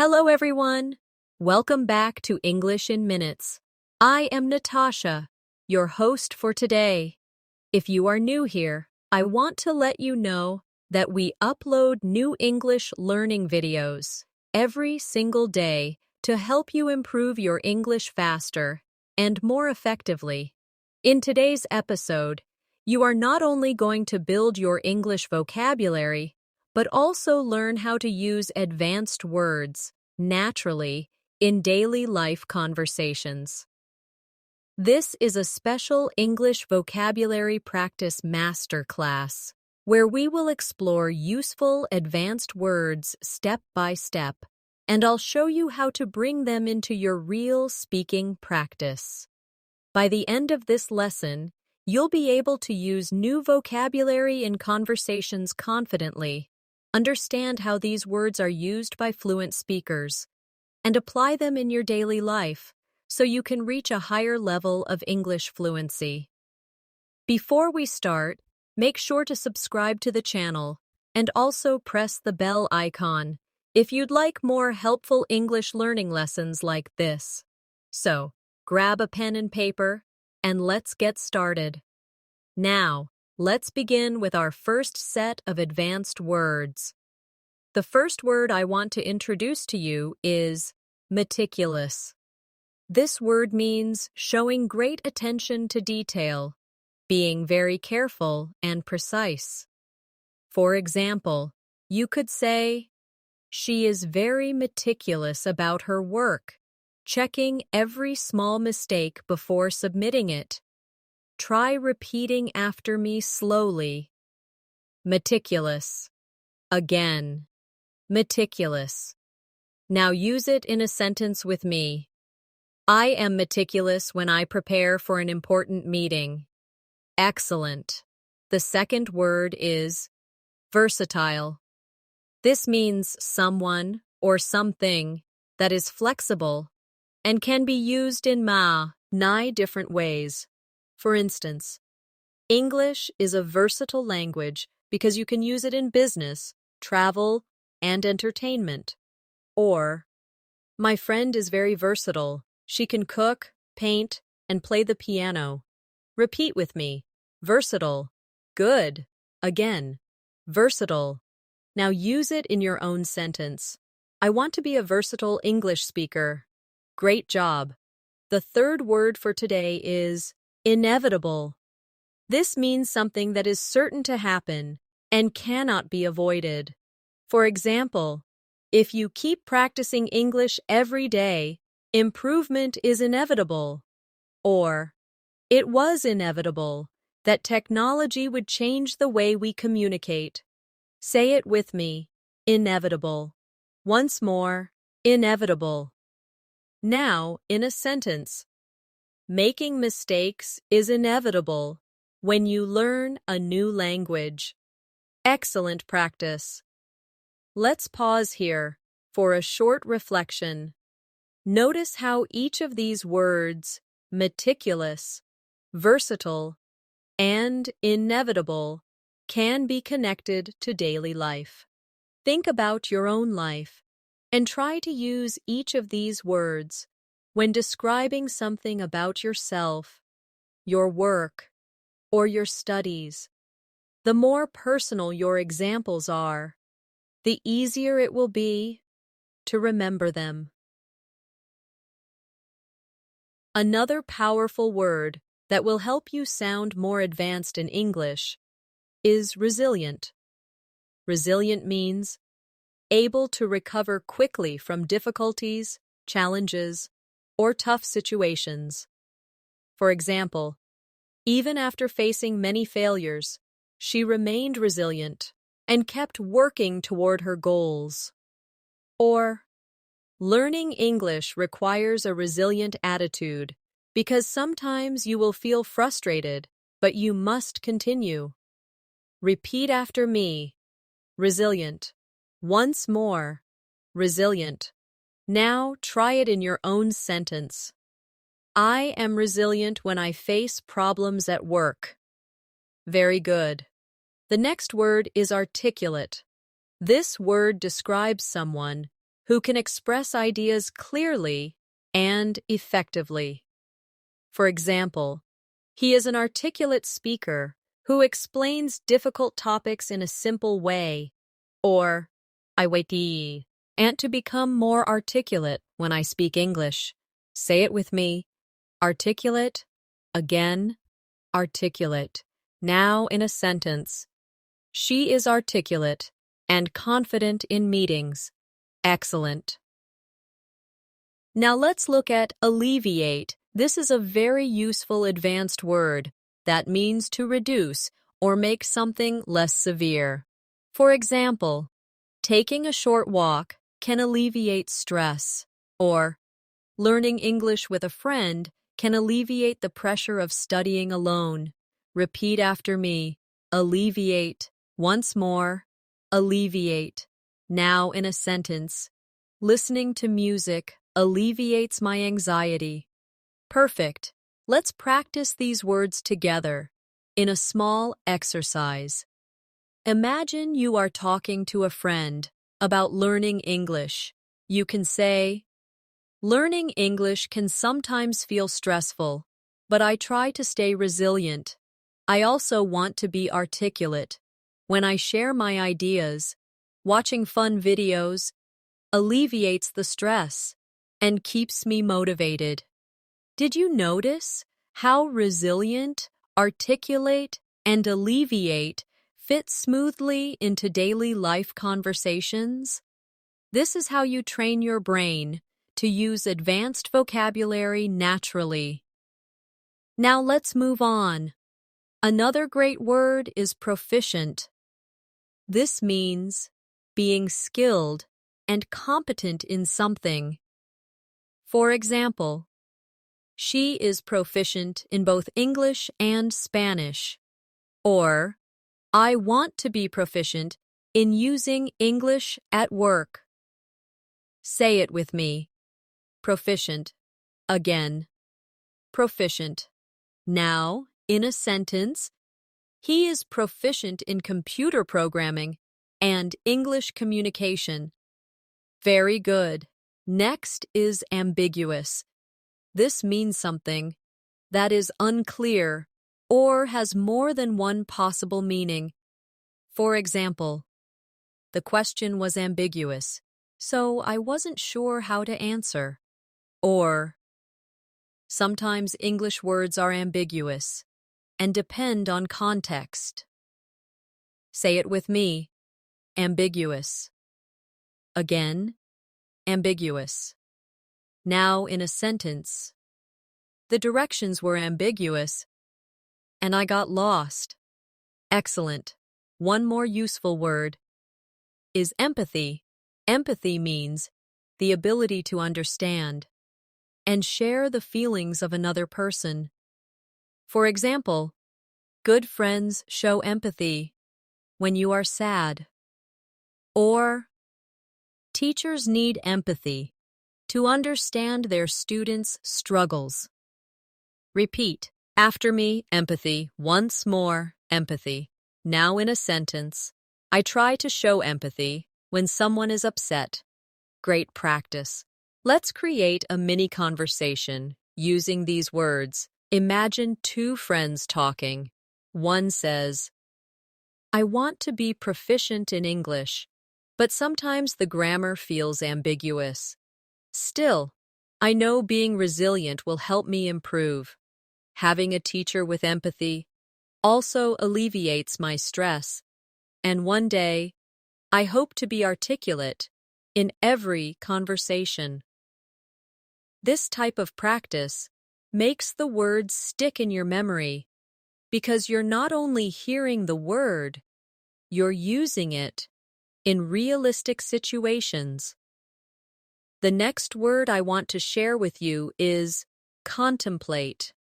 Hello, everyone. Welcome back to English in Minutes. I am Natasha, your host for today. If you are new here, I want to let you know that we upload new English learning videos every single day to help you improve your English faster and more effectively. In today's episode, you are not only going to build your English vocabulary, but also learn how to use advanced words naturally in daily life conversations. This is a special English vocabulary practice masterclass where we will explore useful advanced words step by step, and I'll show you how to bring them into your real speaking practice. By the end of this lesson, you'll be able to use new vocabulary in conversations confidently, understand how these words are used by fluent speakers, and apply them in your daily life so you can reach a higher level of English fluency. Before we start, make sure to subscribe to the channel and also press the bell icon if you'd like more helpful English learning lessons like this. So, grab a pen and paper and let's get started. Now, let's begin with our first set of advanced words. The first word I want to introduce to you is meticulous. This word means showing great attention to detail, being very careful and precise. For example, you could say, "She is very meticulous about her work, checking every small mistake before submitting it. Try repeating after me slowly. Meticulous. Again. Meticulous. Now use it in a sentence with me. I am meticulous when I prepare for an important meeting. Excellent. The second word is versatile. This means someone or something that is flexible and can be used in many different ways. For instance, English is a versatile language because you can use it in business, travel, and entertainment. Or, my friend is very versatile. She can cook, paint, and play the piano. Repeat with me. Versatile. Good. Again. Versatile. Now use it in your own sentence. I want to be a versatile English speaker. Great job. The third word for today is inevitable. This means something that is certain to happen and cannot be avoided. For example, if you keep practicing English every day, improvement is inevitable. Or, it was inevitable that technology would change the way we communicate. Say it with me. Inevitable. Once more, inevitable. Now, in a sentence. Making mistakes is inevitable when you learn a new language. Excellent practice. Let's pause here for a short reflection. Notice how each of these words, meticulous, versatile, and inevitable, can be connected to daily life. Think about your own life and try to use each of these words when describing something about yourself, your work, or your studies. The more personal your examples are, the easier it will be to remember them. Another powerful word that will help you sound more advanced in English is resilient. Resilient means able to recover quickly from difficulties, challenges, or tough situations. For example, even after facing many failures, she remained resilient and kept working toward her goals. Or, learning English requires a resilient attitude because sometimes you will feel frustrated, but you must continue. Repeat after me. Resilient. Once more. Resilient. Now try it in your own sentence. I am resilient when I face problems at work. Very good. The next word is articulate. This word describes someone who can express ideas clearly and effectively. For example, he is an articulate speaker who explains difficult topics in a simple way. Or, I wait and to become more articulate when I speak English. Say it with me. Articulate, again, articulate. Now in a sentence. She is articulate and confident in meetings. Excellent. Now let's look at alleviate. This is a very useful advanced word that means to reduce or make something less severe. For example, taking a short walk can alleviate stress, or learning English with a friend can alleviate the pressure of studying alone. Repeat after me. Alleviate. Once more. Alleviate. Now in a sentence. Listening to music alleviates my anxiety. Perfect. Let's practice these words together in a small exercise. Imagine you are talking to a friend about learning English. You can say, "Learning English can sometimes feel stressful, but I try to stay resilient. I also want to be articulate. When I share my ideas, watching fun videos alleviates the stress and keeps me motivated." Did you notice how resilient, articulate, and alleviate fit smoothly into daily life conversations? This is how you train your brain to use advanced vocabulary naturally. Now let's move on. Another great word is proficient. This means being skilled and competent in something. For example, she is proficient in both English and Spanish. Or, I want to be proficient in using English at work. Say it with me. Proficient. Again. Proficient. Now, in a sentence, he is proficient in computer programming and English communication. Very good. Next is ambiguous. This means something that is unclear or has more than one possible meaning. For example, the question was ambiguous, so I wasn't sure how to answer. Or, sometimes English words are ambiguous and depend on context. Say it with me. Ambiguous. Again, ambiguous. Now in a sentence. The directions were ambiguous, and I got lost. Excellent. One more useful word is empathy. Empathy means the ability to understand and share the feelings of another person. For example, good friends show empathy when you are sad. Or, teachers need empathy to understand their students' struggles. Repeat after me, empathy. Once more, empathy. Now in a sentence. I try to show empathy when someone is upset. Great practice. Let's create a mini conversation using these words. Imagine two friends talking. One says, I want to be proficient in English, but sometimes the grammar feels ambiguous. Still, I know being resilient will help me improve. Having a teacher with empathy also alleviates my stress. And one day, I hope to be articulate in every conversation. This type of practice makes the words stick in your memory because you're not only hearing the word, you're using it in realistic situations. The next word I want to share with you is contemplate.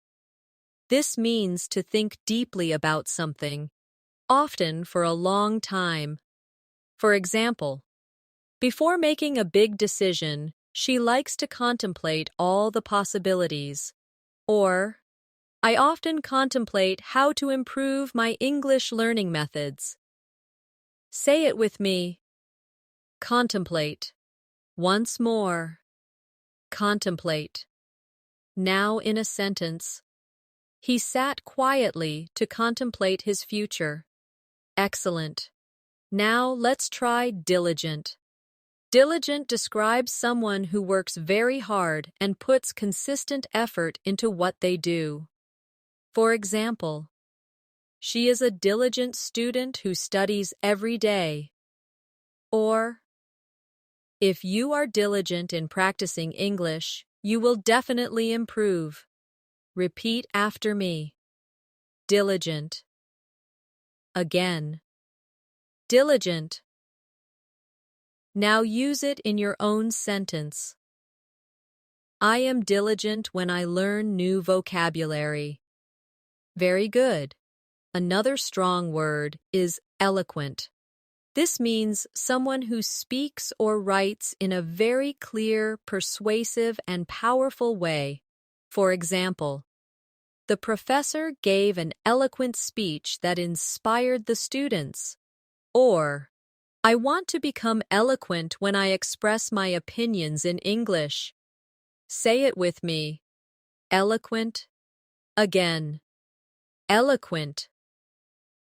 This means to think deeply about something, often for a long time. For example, before making a big decision, she likes to contemplate all the possibilities. Or, I often contemplate how to improve my English learning methods. Say it with me. Contemplate. Once more. Contemplate. Now in a sentence. He sat quietly to contemplate his future. Excellent. Now let's try diligent. Diligent describes someone who works very hard and puts consistent effort into what they do. For example, she is a diligent student who studies every day. Or, if you are diligent in practicing English, you will definitely improve. Repeat after me. Diligent. Again. Diligent. Now use it in your own sentence. I am diligent when I learn new vocabulary. Very good. Another strong word is eloquent. This means someone who speaks or writes in a very clear, persuasive, and powerful way. For example, the professor gave an eloquent speech that inspired the students. Or, I want to become eloquent when I express my opinions in English. Say it with me. Eloquent. Again. Eloquent.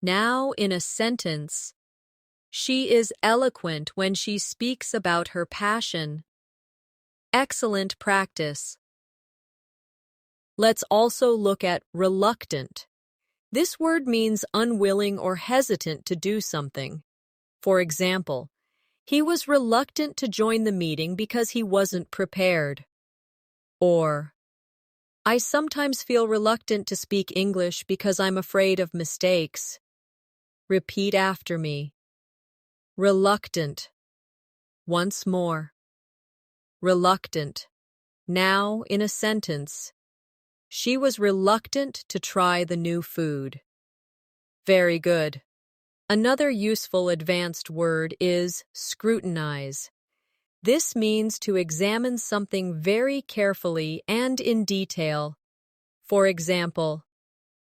Now in a sentence. She is eloquent when she speaks about her passion. Excellent practice. Let's also look at reluctant. This word means unwilling or hesitant to do something. For example, he was reluctant to join the meeting because he wasn't prepared. Or, I sometimes feel reluctant to speak English because I'm afraid of mistakes. Repeat after me. Reluctant. Once more. Reluctant. Now in a sentence. She was reluctant to try the new food. Very good. Another useful advanced word is scrutinize. This means to examine something very carefully and in detail. For example,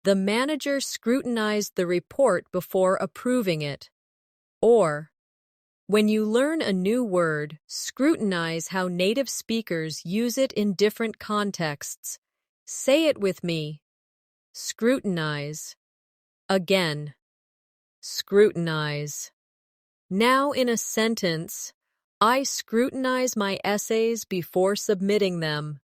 the manager scrutinized the report before approving it. Or, when you learn a new word, scrutinize how native speakers use it in different contexts. Say it with me. Scrutinize. Again. Scrutinize. Now in a sentence, I scrutinize my essays before submitting them.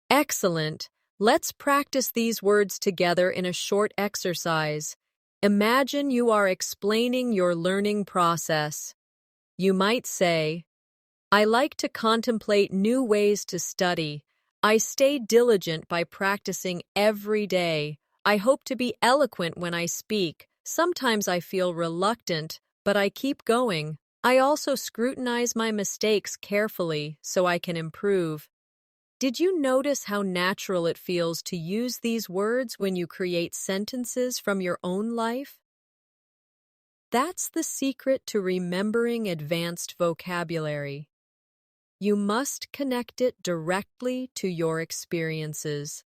Excellent. Let's practice these words together in a short exercise. Imagine you are explaining your learning process. You might say, I like to contemplate new ways to study. I stay diligent by practicing every day. I hope to be eloquent when I speak. Sometimes I feel reluctant, but I keep going. I also scrutinize my mistakes carefully so I can improve. Did you notice how natural it feels to use these words when you create sentences from your own life? That's the secret to remembering advanced vocabulary. You must connect it directly to your experiences.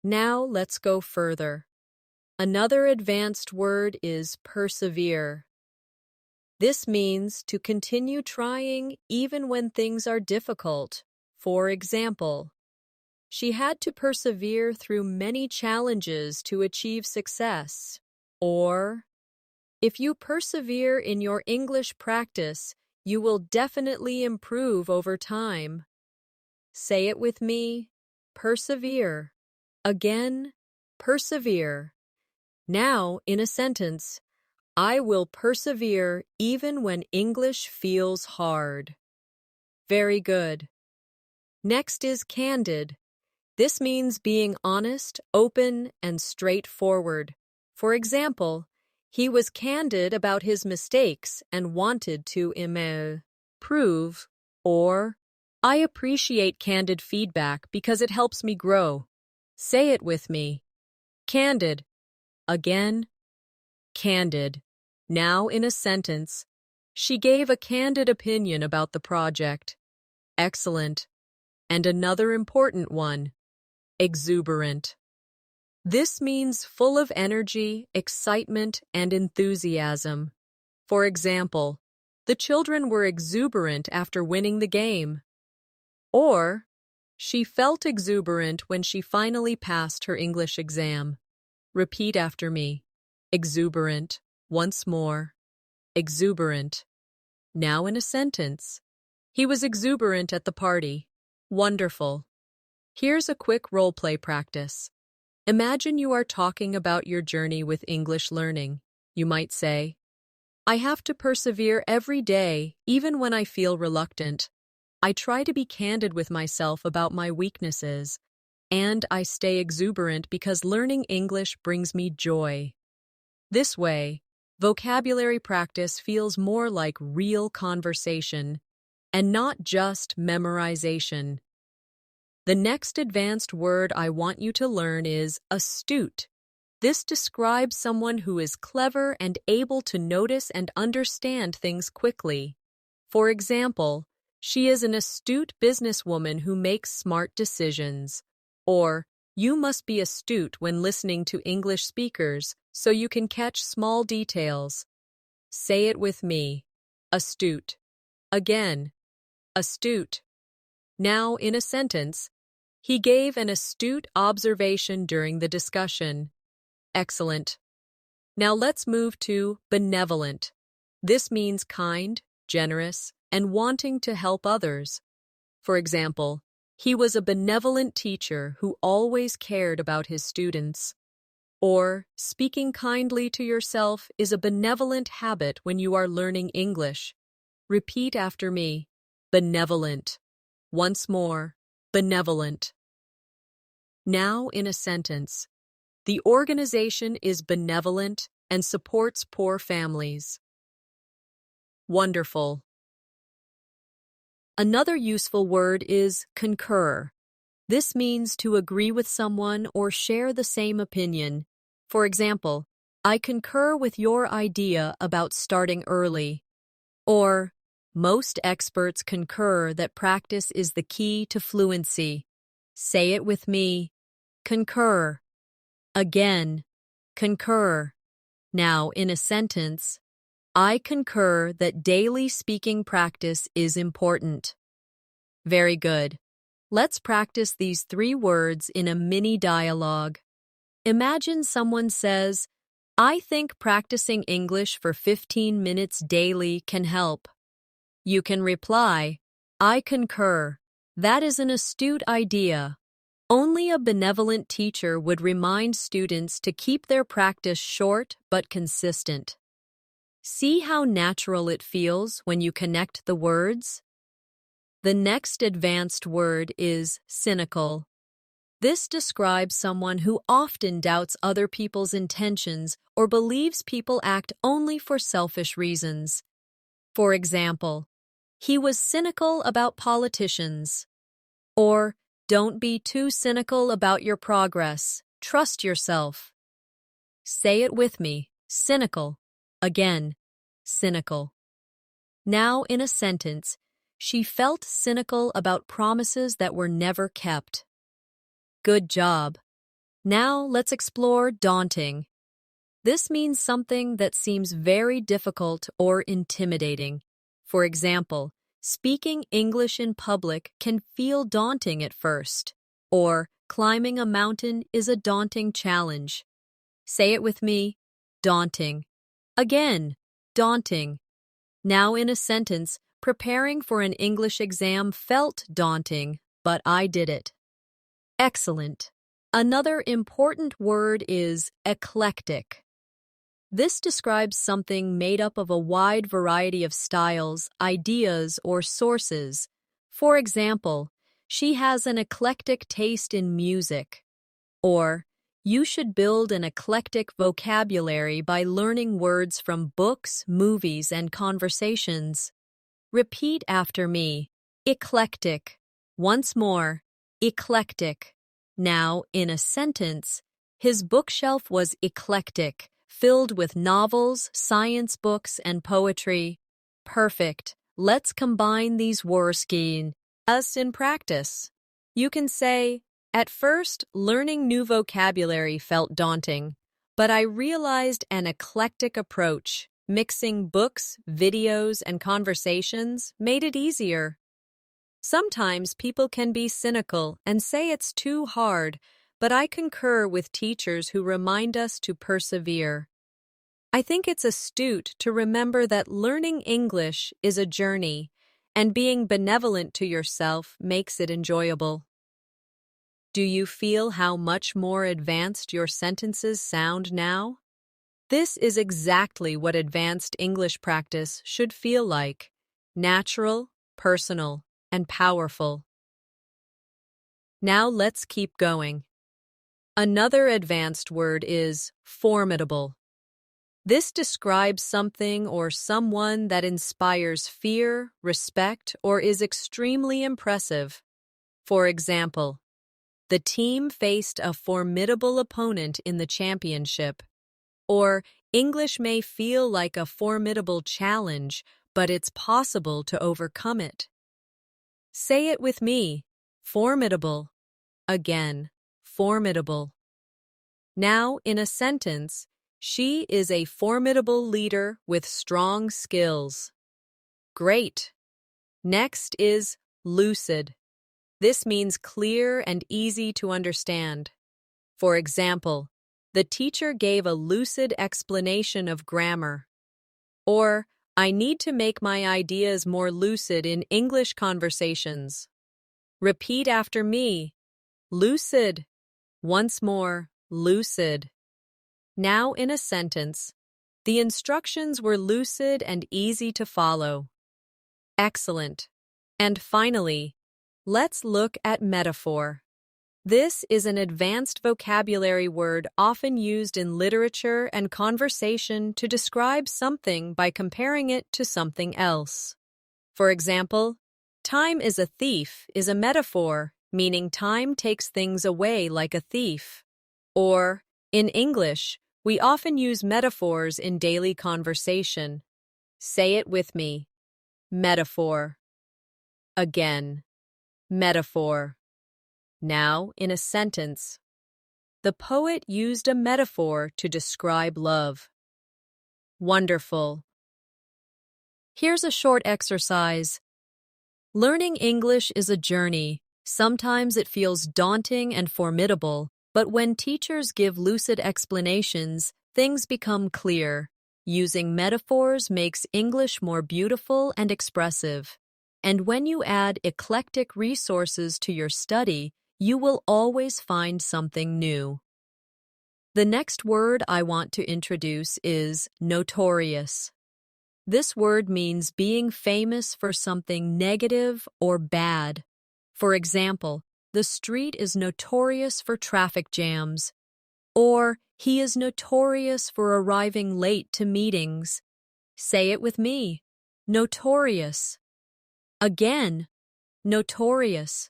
Now let's go further. Another advanced word is persevere. This means to continue trying even when things are difficult. For example, she had to persevere through many challenges to achieve success. Or, if you persevere in your English practice, you will definitely improve over time. Say it with me. Persevere. Again, persevere. Now, in a sentence, I will persevere even when English feels hard. Very good. Next is candid. This means being honest, open, and straightforward. For example, he was candid about his mistakes and wanted to improve. Or, I appreciate candid feedback because it helps me grow. Say it with me. Candid. Again, candid. Now in a sentence, she gave a candid opinion about the project. Excellent. And another important one, exuberant. This means full of energy, excitement, and enthusiasm. For example, The children were exuberant after winning the game. Or, she felt exuberant when she finally passed her English exam. Repeat after me. Exuberant. Once more. Exuberant. Now in a sentence. He was exuberant at the party. Wonderful. Here's a quick role-play practice. Imagine you are talking about your journey with English learning. You might say, I have to persevere every day, even when I feel reluctant. I try to be candid with myself about my weaknesses, and I stay exuberant because learning English brings me joy. This way, vocabulary practice feels more like real conversation and not just memorization. The next advanced word I want you to learn is astute. This describes someone who is clever and able to notice and understand things quickly. For example, she is an astute businesswoman who makes smart decisions. Or, you must be astute when listening to English speakers so you can catch small details. Say it with me. Astute. Again. Astute. Now, in a sentence, he gave an astute observation during the discussion. Excellent. Now let's move to benevolent. This means kind, generous, and wanting to help others. For example, he was a benevolent teacher who always cared about his students. Or, speaking kindly to yourself is a benevolent habit when you are learning English. Repeat after me. Benevolent. Once more. Benevolent. Now in a sentence. The organization is benevolent and supports poor families. Wonderful. Another useful word is concur. This means to agree with someone or share the same opinion. For example, I concur with your idea about starting early. Or, most experts concur that practice is the key to fluency. Say it with me. Concur. Again. Concur. Now, in a sentence, I concur that daily speaking practice is important. Very good. Let's practice these 3 words in a mini dialogue. Imagine someone says, I think practicing English for 15 minutes daily can help. You can reply, I concur. That is an astute idea. Only a benevolent teacher would remind students to keep their practice short but consistent. See how natural it feels when you connect the words? The next advanced word is cynical. This describes someone who often doubts other people's intentions or believes people act only for selfish reasons. For example, he was cynical about politicians. Or, don't be too cynical about your progress. Trust yourself. Say it with me. Cynical. Again. Cynical. Now, in a sentence, she felt cynical about promises that were never kept. Good job. Now, let's explore daunting. This means something that seems very difficult or intimidating. For example, speaking English in public can feel daunting at first, or climbing a mountain is a daunting challenge. Say it with me. Daunting. Again. Daunting. Now in a sentence, preparing for an English exam felt daunting, but I did it. Excellent. Another important word is eclectic. This describes something made up of a wide variety of styles, ideas, or sources. For example, she has an eclectic taste in music. Or, you should build an eclectic vocabulary by learning words from books, movies, and conversations. Repeat after me. Eclectic. Once more. Eclectic. Now, in a sentence, his bookshelf was eclectic, filled with novels, science books, and poetry. Perfect. Let's combine these words in practice. You can say, at first, learning new vocabulary felt daunting, but I realized an eclectic approach. Mixing books, videos, and conversations made it easier. Sometimes people can be cynical and say it's too hard, but I concur with teachers who remind us to persevere. I think it's astute to remember that learning English is a journey, and being benevolent to yourself makes it enjoyable. Do you feel how much more advanced your sentences sound now? This is exactly what advanced English practice should feel like: natural, personal, and powerful. Now let's keep going. Another advanced word is formidable. This describes something or someone that inspires fear, respect, or is extremely impressive. For example, the team faced a formidable opponent in the championship. Or, English may feel like a formidable challenge, but it's possible to overcome it. Say it with me: formidable. Again, formidable. Now, in a sentence, she is a formidable leader with strong skills. Great. Next is lucid. This means clear and easy to understand. For example, the teacher gave a lucid explanation of grammar. Or, I need to make my ideas more lucid in English conversations. Repeat after me: lucid. Once more, lucid. Now in a sentence, the instructions were lucid and easy to follow. Excellent. And finally, let's look at metaphor. This is an advanced vocabulary word often used in literature and conversation to describe something by comparing it to something else. For example, time is a thief is a metaphor, meaning time takes things away like a thief. Or, in English, we often use metaphors in daily conversation. Say it with me: metaphor. Again, metaphor. Now, in a sentence, the poet used a metaphor to describe love. Wonderful. Here's a short exercise. Learning English is a journey. Sometimes it feels daunting and formidable, but when teachers give lucid explanations, things become clear. Using metaphors makes English more beautiful and expressive. And when you add eclectic resources to your study, you will always find something new. The next word I want to introduce is notorious. This word means being famous for something negative or bad. For example, the street is notorious for traffic jams. Or, he is notorious for arriving late to meetings. Say it with me: notorious. Again, notorious.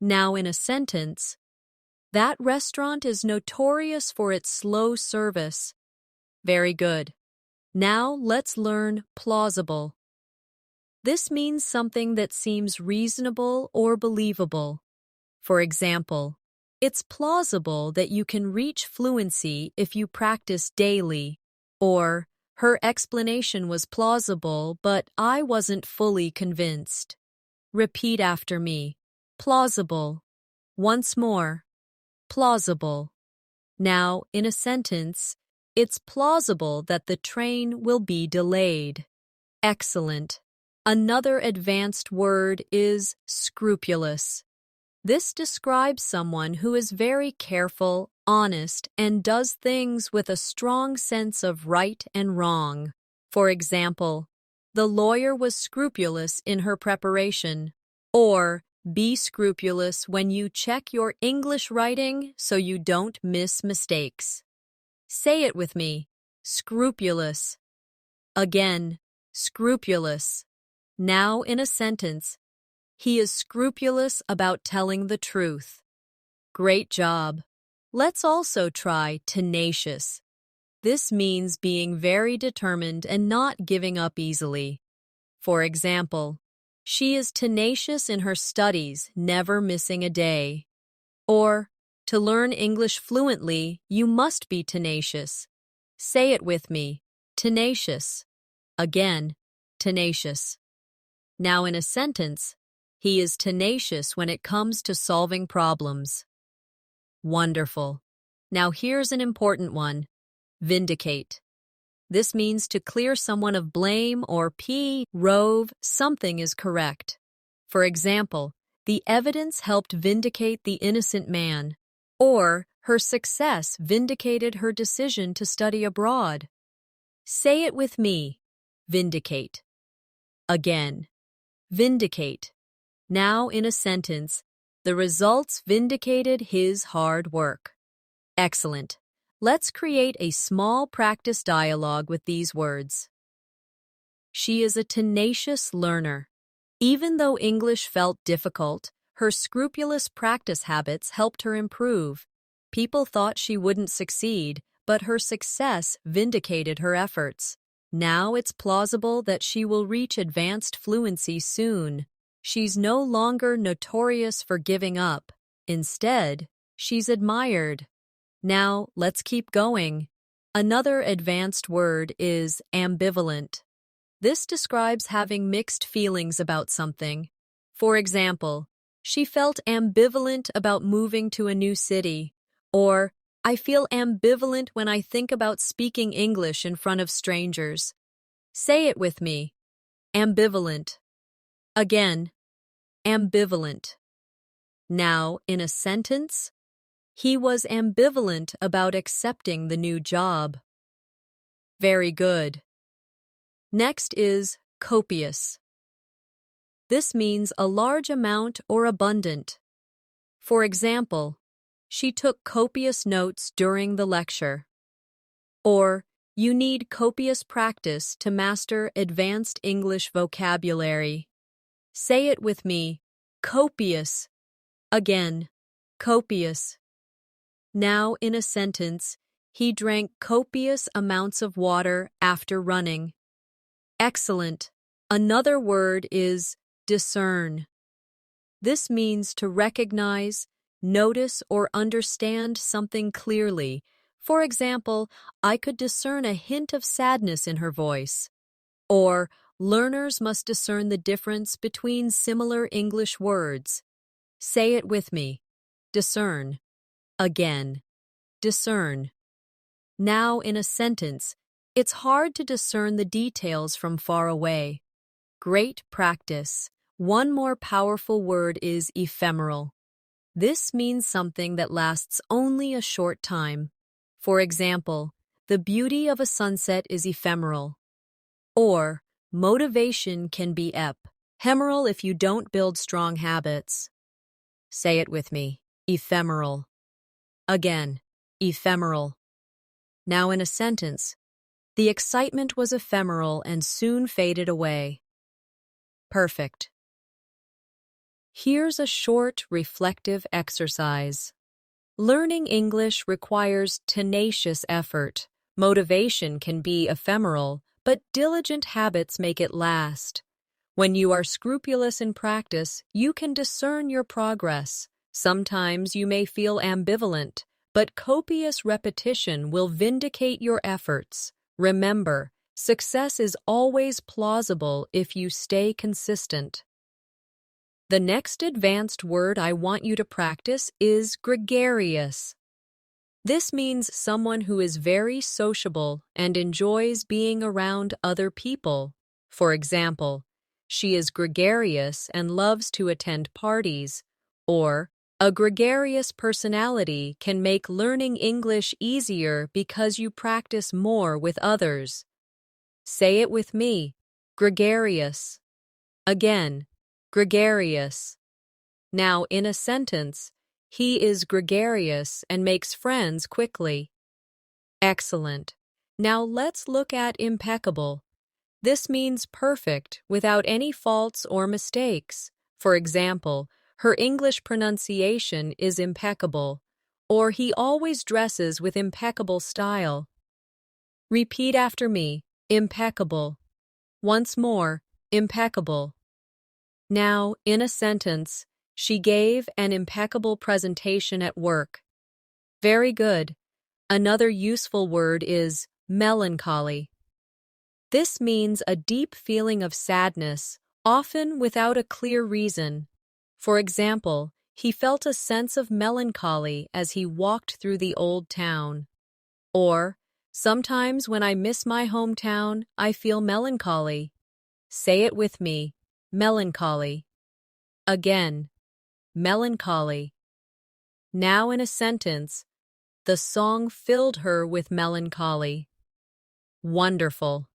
Now in a sentence, that restaurant is notorious for its slow service. Very good. Now let's learn plausible. This means something that seems reasonable or believable. For example, it's plausible that you can reach fluency if you practice daily. Or, her explanation was plausible, but I wasn't fully convinced. Repeat after me: plausible. Once more: plausible. Now, in a sentence, it's plausible that the train will be delayed. Excellent. Another advanced word is scrupulous. This describes someone who is very careful, honest, and does things with a strong sense of right and wrong. For example, the lawyer was scrupulous in her preparation. Or, be scrupulous when you check your English writing so you don't miss mistakes. Say it with me: scrupulous. Again, scrupulous. Now in a sentence, he is scrupulous about telling the truth. Great job. Let's also try tenacious. This means being very determined and not giving up easily. For example, she is tenacious in her studies, never missing a day. Or, to learn English fluently, you must be tenacious. Say it with me: tenacious. Again, tenacious. Now in a sentence, he is tenacious when it comes to solving problems. Wonderful. Now here's an important one. Vindicate. This means to clear someone of blame or prove something is correct. For example, the evidence helped vindicate the innocent man, or her success vindicated her decision to study abroad. Say it with me. Vindicate. Again. Vindicate. Now in a sentence, the results vindicated his hard work. Excellent. Let's create a small practice dialogue with these words. She is a tenacious learner. Even though English felt difficult, her scrupulous practice habits helped her improve. People thought she wouldn't succeed, but her success vindicated her efforts. Now it's plausible that she will reach advanced fluency soon. She's no longer notorious for giving up. Instead, she's admired. Now, let's keep going. Another advanced word is ambivalent. This describes having mixed feelings about something. For example, she felt ambivalent about moving to a new city, or I feel ambivalent when I think about speaking English in front of strangers. Say it with me. Ambivalent. Again, ambivalent. Now, in a sentence, he was ambivalent about accepting the new job. Very good. Next is copious. This means a large amount or abundant. For example, she took copious notes during the lecture. Or, you need copious practice to master advanced English vocabulary. Say it with me. Copious. Again, copious. Now in a sentence, he drank copious amounts of water after running. Excellent. Another word is discern. This means to recognize, notice, or understand something clearly. For example, I could discern a hint of sadness in her voice. Or, learners must discern the difference between similar English words. Say it with me. Discern. Again. Discern. Now in a sentence, it's hard to discern the details from far away. Great practice. One more powerful word is ephemeral. This means something that lasts only a short time. For example, the beauty of a sunset is ephemeral. Or, motivation can be ephemeral if you don't build strong habits. Say it with me. Ephemeral. Again, ephemeral. Now in a sentence, the excitement was ephemeral and soon faded away. Perfect. Here's a short, reflective exercise. Learning English requires tenacious effort. Motivation can be ephemeral, but diligent habits make it last. When you are scrupulous in practice, you can discern your progress. Sometimes you may feel ambivalent, but copious repetition will vindicate your efforts. Remember, success is always plausible if you stay consistent. The next advanced word I want you to practice is gregarious. This means someone who is very sociable and enjoys being around other people. For example, she is gregarious and loves to attend parties. Or, a gregarious personality can make learning English easier because you practice more with others. Say it with me. Gregarious. Again. Gregarious. Now, in a sentence, he is gregarious and makes friends quickly. Excellent. Now let's look at impeccable. This means perfect, without any faults or mistakes. For example, her English pronunciation is impeccable, or he always dresses with impeccable style. Repeat after me. Impeccable. Once more. Impeccable. Now, in a sentence, she gave an impeccable presentation at work. Very good. Another useful word is melancholy. This means a deep feeling of sadness, often without a clear reason. For example, he felt a sense of melancholy as he walked through the old town. Or, sometimes when I miss my hometown, I feel melancholy. Say it with me, melancholy. Again, melancholy. Now in a sentence, the song filled her with melancholy. Wonderful.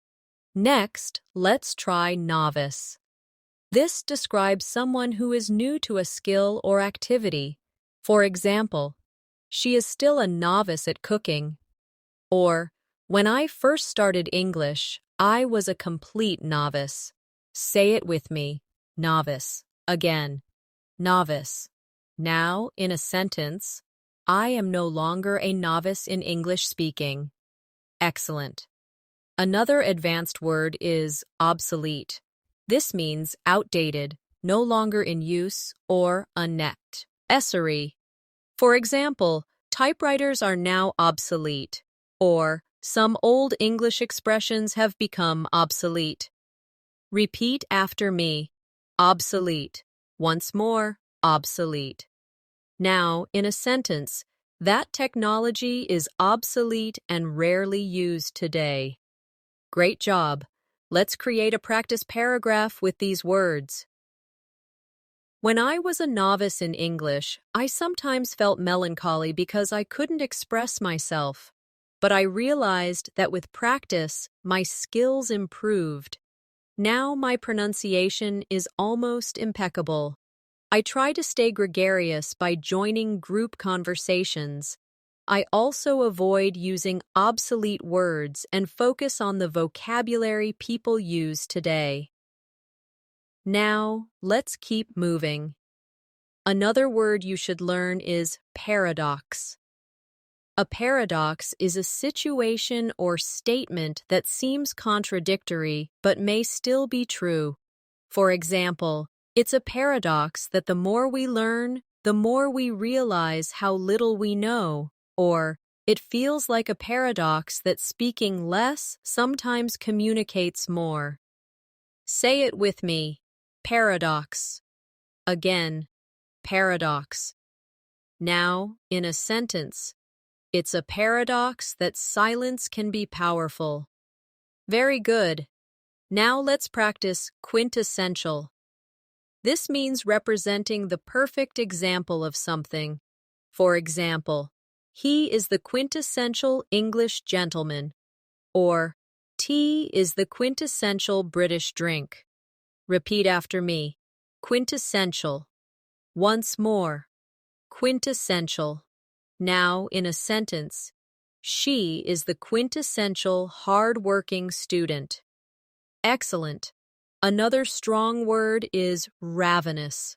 Next, let's try novice. This describes someone who is new to a skill or activity. For example, she is still a novice at cooking. Or, when I first started English, I was a complete novice. Say it with me, novice. Again, novice. Now, in a sentence, I am no longer a novice in English speaking. Excellent. Another advanced word is obsolete. This means outdated, no longer in use, or unnecessary. For example, typewriters are now obsolete, or some old English expressions have become obsolete. Repeat after me. Obsolete. Once more, obsolete. Now, in a sentence, that technology is obsolete and rarely used today. Great job. Let's create a practice paragraph with these words. When I was a novice in English, I sometimes felt melancholy because I couldn't express myself. But I realized that with practice, my skills improved. Now my pronunciation is almost impeccable. I try to stay gregarious by joining group conversations. I also avoid using obsolete words and focus on the vocabulary people use today. Now, let's keep moving. Another word you should learn is paradox. A paradox is a situation or statement that seems contradictory but may still be true. For example, it's a paradox that the more we learn, the more we realize how little we know. Or, it feels like a paradox that speaking less sometimes communicates more. Say it with me, paradox. Again, paradox. Now, in a sentence, it's a paradox that silence can be powerful. Very good. Now let's practice quintessential. This means representing the perfect example of something. For example, he is the quintessential English gentleman, or tea is the quintessential British drink. Repeat after me. Quintessential. Once more. Quintessential. Now, in a sentence, she is the quintessential hard-working student. Excellent. Another strong word is ravenous.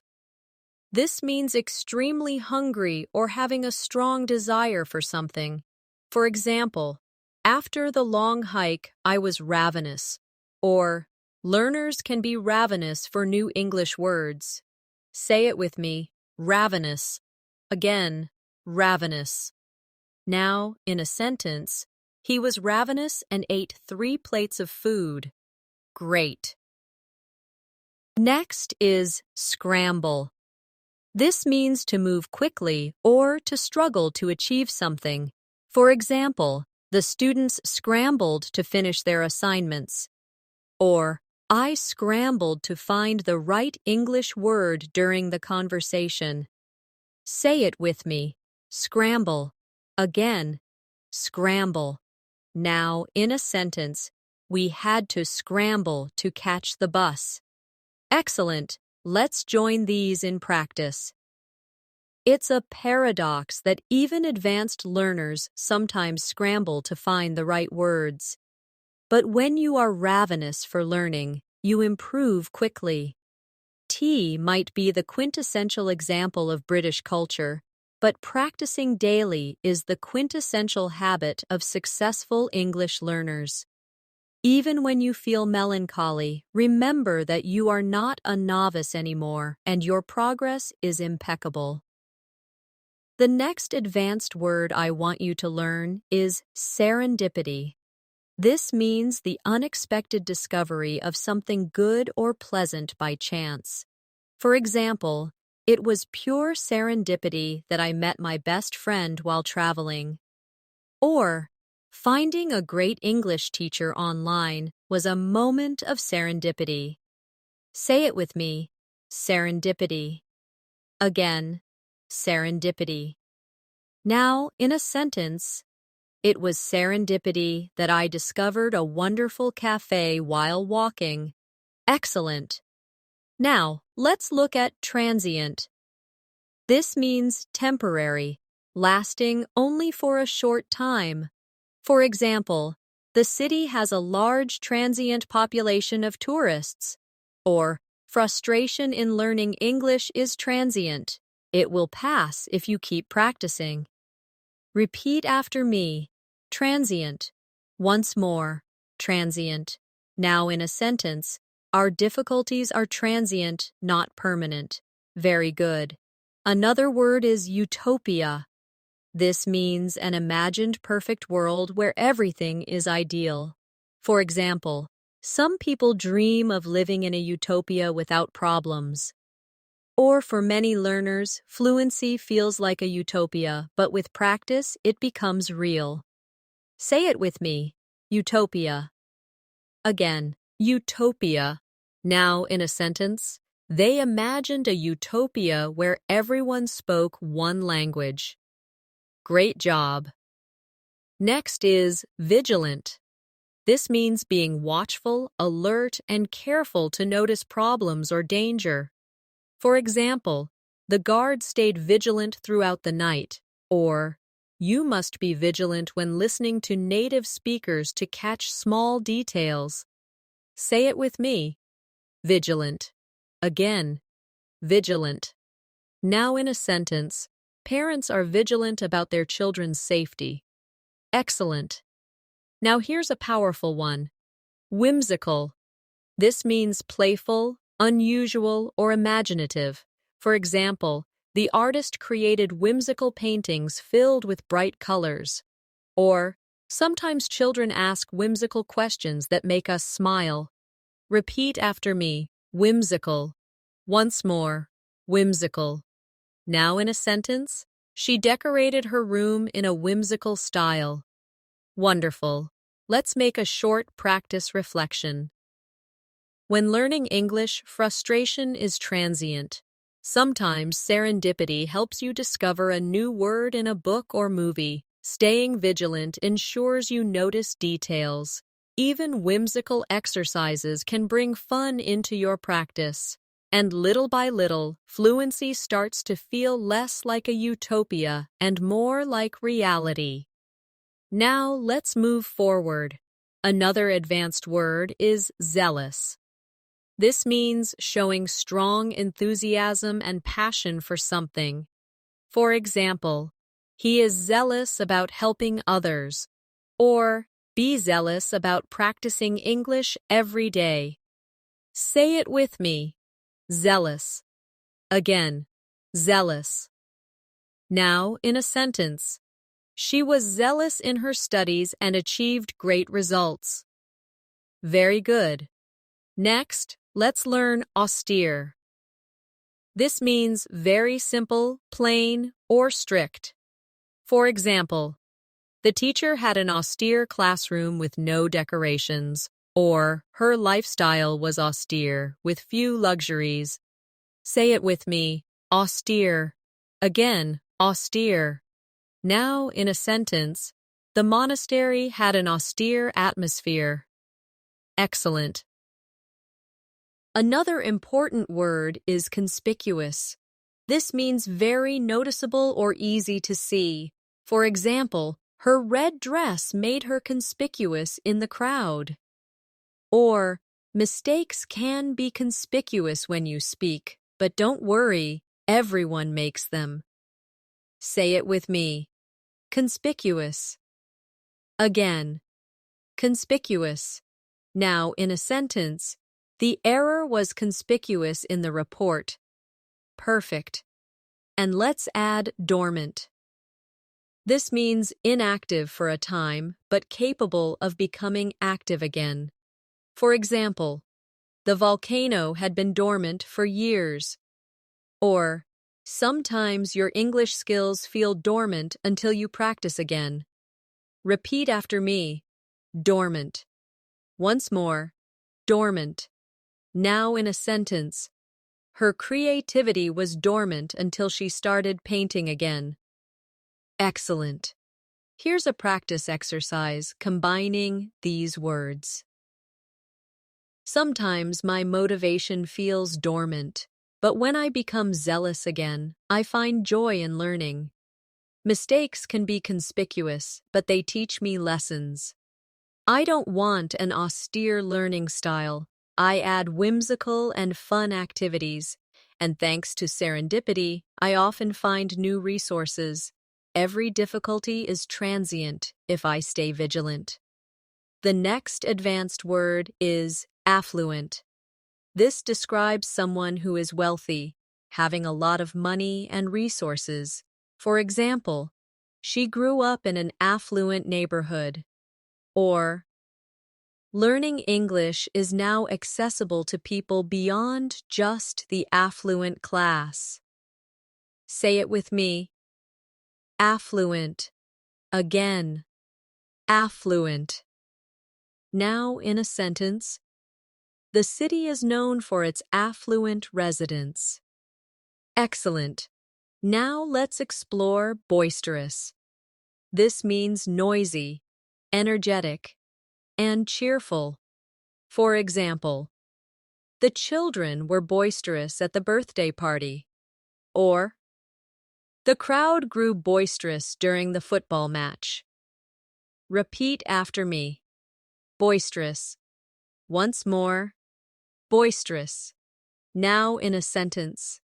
This means extremely hungry or having a strong desire for something. For example, after the long hike, I was ravenous. Or, learners can be ravenous for new English words. Say it with me, ravenous. Again, ravenous. Now, in a sentence, he was ravenous and ate 3 plates of food. Great. Next is scramble. This means to move quickly or to struggle to achieve something. For example, the students scrambled to finish their assignments. Or, I scrambled to find the right English word during the conversation. Say it with me. Scramble. Again, scramble. Now, in a sentence, we had to scramble to catch the bus. Excellent. Let's join these in practice. It's a paradox that even advanced learners sometimes scramble to find the right words. But when you are ravenous for learning, you improve quickly. Tea might be the quintessential example of British culture, but practicing daily is the quintessential habit of successful English learners. Even when you feel melancholy, remember that you are not a novice anymore and your progress is impeccable. The next advanced word I want you to learn is serendipity. This means the unexpected discovery of something good or pleasant by chance. For example, it was pure serendipity that I met my best friend while traveling. Or, finding a great English teacher online was a moment of serendipity. Say it with me, serendipity. Again, serendipity. Now, in a sentence, it was serendipity that I discovered a wonderful cafe while walking. Excellent. Now, let's look at transient. This means temporary, lasting only for a short time. For example, the city has a large transient population of tourists. Or, frustration in learning English is transient. It will pass if you keep practicing. Repeat after me. Transient. Once more. Transient. Now in a sentence, our difficulties are transient, not permanent. Very good. Another word is utopia. This means an imagined perfect world where everything is ideal. For example, some people dream of living in a utopia without problems. Or for many learners, fluency feels like a utopia, but with practice, it becomes real. Say it with me, utopia. Again, utopia. Now in a sentence, they imagined a utopia where everyone spoke one language. Great job. Next is vigilant. This means being watchful, alert, and careful to notice problems or danger. For example, the guard stayed vigilant throughout the night, or you must be vigilant when listening to native speakers to catch small details. Say it with me. Vigilant. Again, vigilant. Now in a sentence, parents are vigilant about their children's safety. Excellent. Now here's a powerful one. Whimsical. This means playful, unusual, or imaginative. For example, the artist created whimsical paintings filled with bright colors. Or, sometimes children ask whimsical questions that make us smile. Repeat after me, whimsical. Once more, whimsical. Now in a sentence, she decorated her room in a whimsical style. Wonderful. Let's make a short practice reflection. When learning English, frustration is transient. Sometimes serendipity helps you discover a new word in a book or movie. Staying vigilant ensures you notice details. Even whimsical exercises can bring fun into your practice. And little by little, fluency starts to feel less like a utopia and more like reality. Now let's move forward. Another advanced word is zealous. This means showing strong enthusiasm and passion for something. For example, he is zealous about helping others. Or, be zealous about practicing English every day. Say it with me. Zealous. Again, zealous. Now in a sentence. She was zealous in her studies and achieved great results. Very good. Next, let's learn austere. This means very simple, plain, or strict. For example, the teacher had an austere classroom with no decorations, or her lifestyle was austere with few luxuries. Say it with me, austere. Again, austere. Now, in a sentence, the monastery had an austere atmosphere. Excellent. Another important word is conspicuous. This means very noticeable or easy to see. For example, her red dress made her conspicuous in the crowd. Or, mistakes can be conspicuous when you speak, but don't worry, everyone makes them. Say it with me. Conspicuous. Again, conspicuous. Now, in a sentence, the error was conspicuous in the report. Perfect. And let's add dormant. This means inactive for a time, but capable of becoming active again. For example, the volcano had been dormant for years. Or, sometimes your English skills feel dormant until you practice again. Repeat after me. Dormant. Once more. Dormant. Now in a sentence. Her creativity was dormant until she started painting again. Excellent. Here's a practice exercise combining these words. Sometimes my motivation feels dormant, but when I become zealous again, I find joy in learning. Mistakes can be conspicuous, but they teach me lessons. I don't want an austere learning style. I add whimsical and fun activities, and thanks to serendipity, I often find new resources. Every difficulty is transient if I stay vigilant. The next advanced word is affluent. This describes someone who is wealthy, having a lot of money and resources. For example, she grew up in an affluent neighborhood. Or, learning English is now accessible to people beyond just the affluent class. Say it with me. Affluent. Again. Affluent. Now in a sentence. The city is known for its affluent residents. Excellent. Now let's explore boisterous. This means noisy, energetic, and cheerful. For example, the children were boisterous at the birthday party. Or, the crowd grew boisterous during the football match. Repeat after me. Boisterous. Once more. Boisterous. Now in a sentence.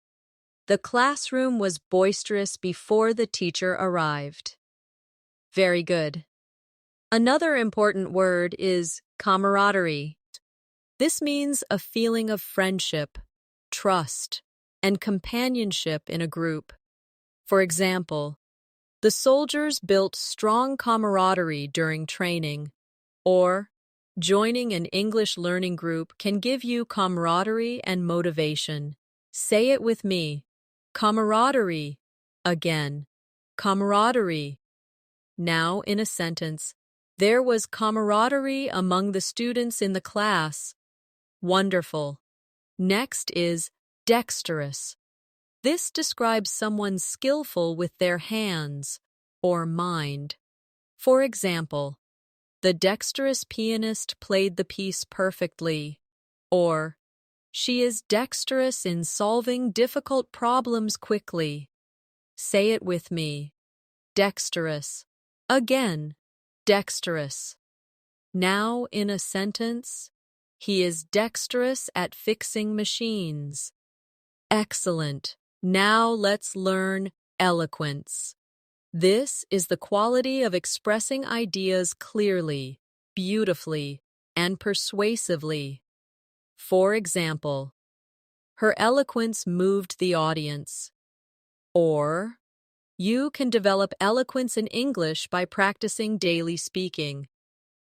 The classroom was boisterous before the teacher arrived. Very good. Another important word is camaraderie. This means a feeling of friendship, trust, and companionship in a group. For example, the soldiers built strong camaraderie during training. Or, joining an English learning group can give you camaraderie and motivation. Say it with me. Camaraderie. Again. Camaraderie. Now in a sentence. There was camaraderie among the students in the class. Wonderful. Next is dexterous. This describes someone skillful with their hands or mind. For example, the dexterous pianist played the piece perfectly. Or, she is dexterous in solving difficult problems quickly. Say it with me. Dexterous. Again, dexterous. Now in a sentence, he is dexterous at fixing machines. Excellent. Now let's learn eloquence. This is the quality of expressing ideas clearly, beautifully, and persuasively. For example, her eloquence moved the audience. Or, you can develop eloquence in English by practicing daily speaking.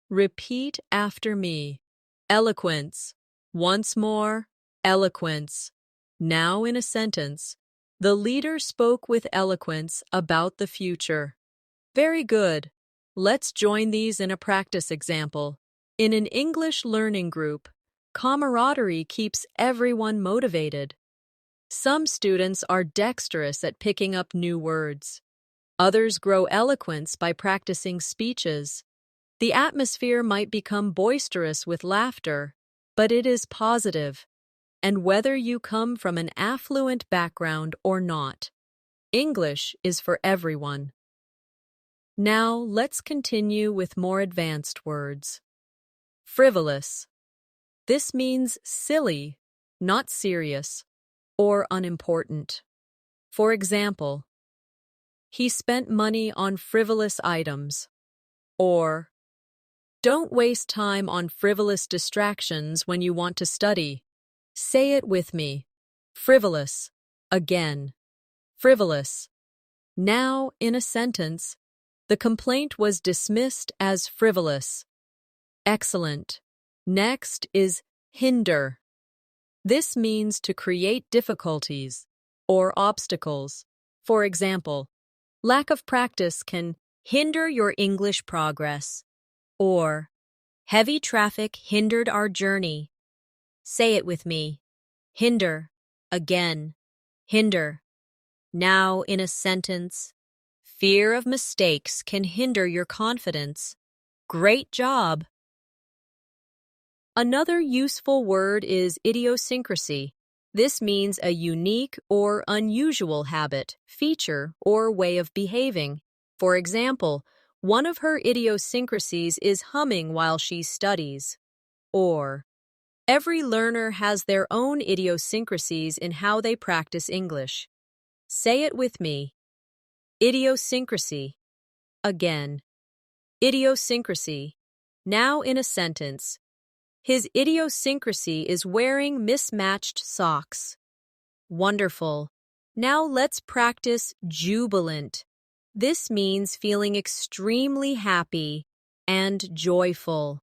Repeat after me. Eloquence. Once more, eloquence. Now in a sentence. The leader spoke with eloquence about the future. Very good. Let's join these in a practice example. In an English learning group, camaraderie keeps everyone motivated. Some students are dexterous at picking up new words. Others grow eloquence by practicing speeches. The atmosphere might become boisterous with laughter, but it is positive. And whether you come from an affluent background or not, English is for everyone. Now let's continue with more advanced words. Frivolous. This means silly, not serious, or unimportant. For example, he spent money on frivolous items. Or, don't waste time on frivolous distractions when you want to study. Say it with me. Frivolous. Again. Frivolous. Now in a sentence. The complaint was dismissed as frivolous. Excellent. Next is hinder. This means to create difficulties or obstacles. For example, lack of practice can hinder your English progress, or heavy traffic hindered our journey. Say it with me. Hinder. Again. Hinder. Now in a sentence. Fear of mistakes can hinder your confidence. Great job. Another useful word is idiosyncrasy. This means a unique or unusual habit, feature, or way of behaving. For example, one of her idiosyncrasies is humming while she studies. Or, every learner has their own idiosyncrasies in how they practice English. Say it with me. Idiosyncrasy. Again. Idiosyncrasy. Now in a sentence. His idiosyncrasy is wearing mismatched socks. Wonderful. Now let's practice jubilant. This means feeling extremely happy and joyful.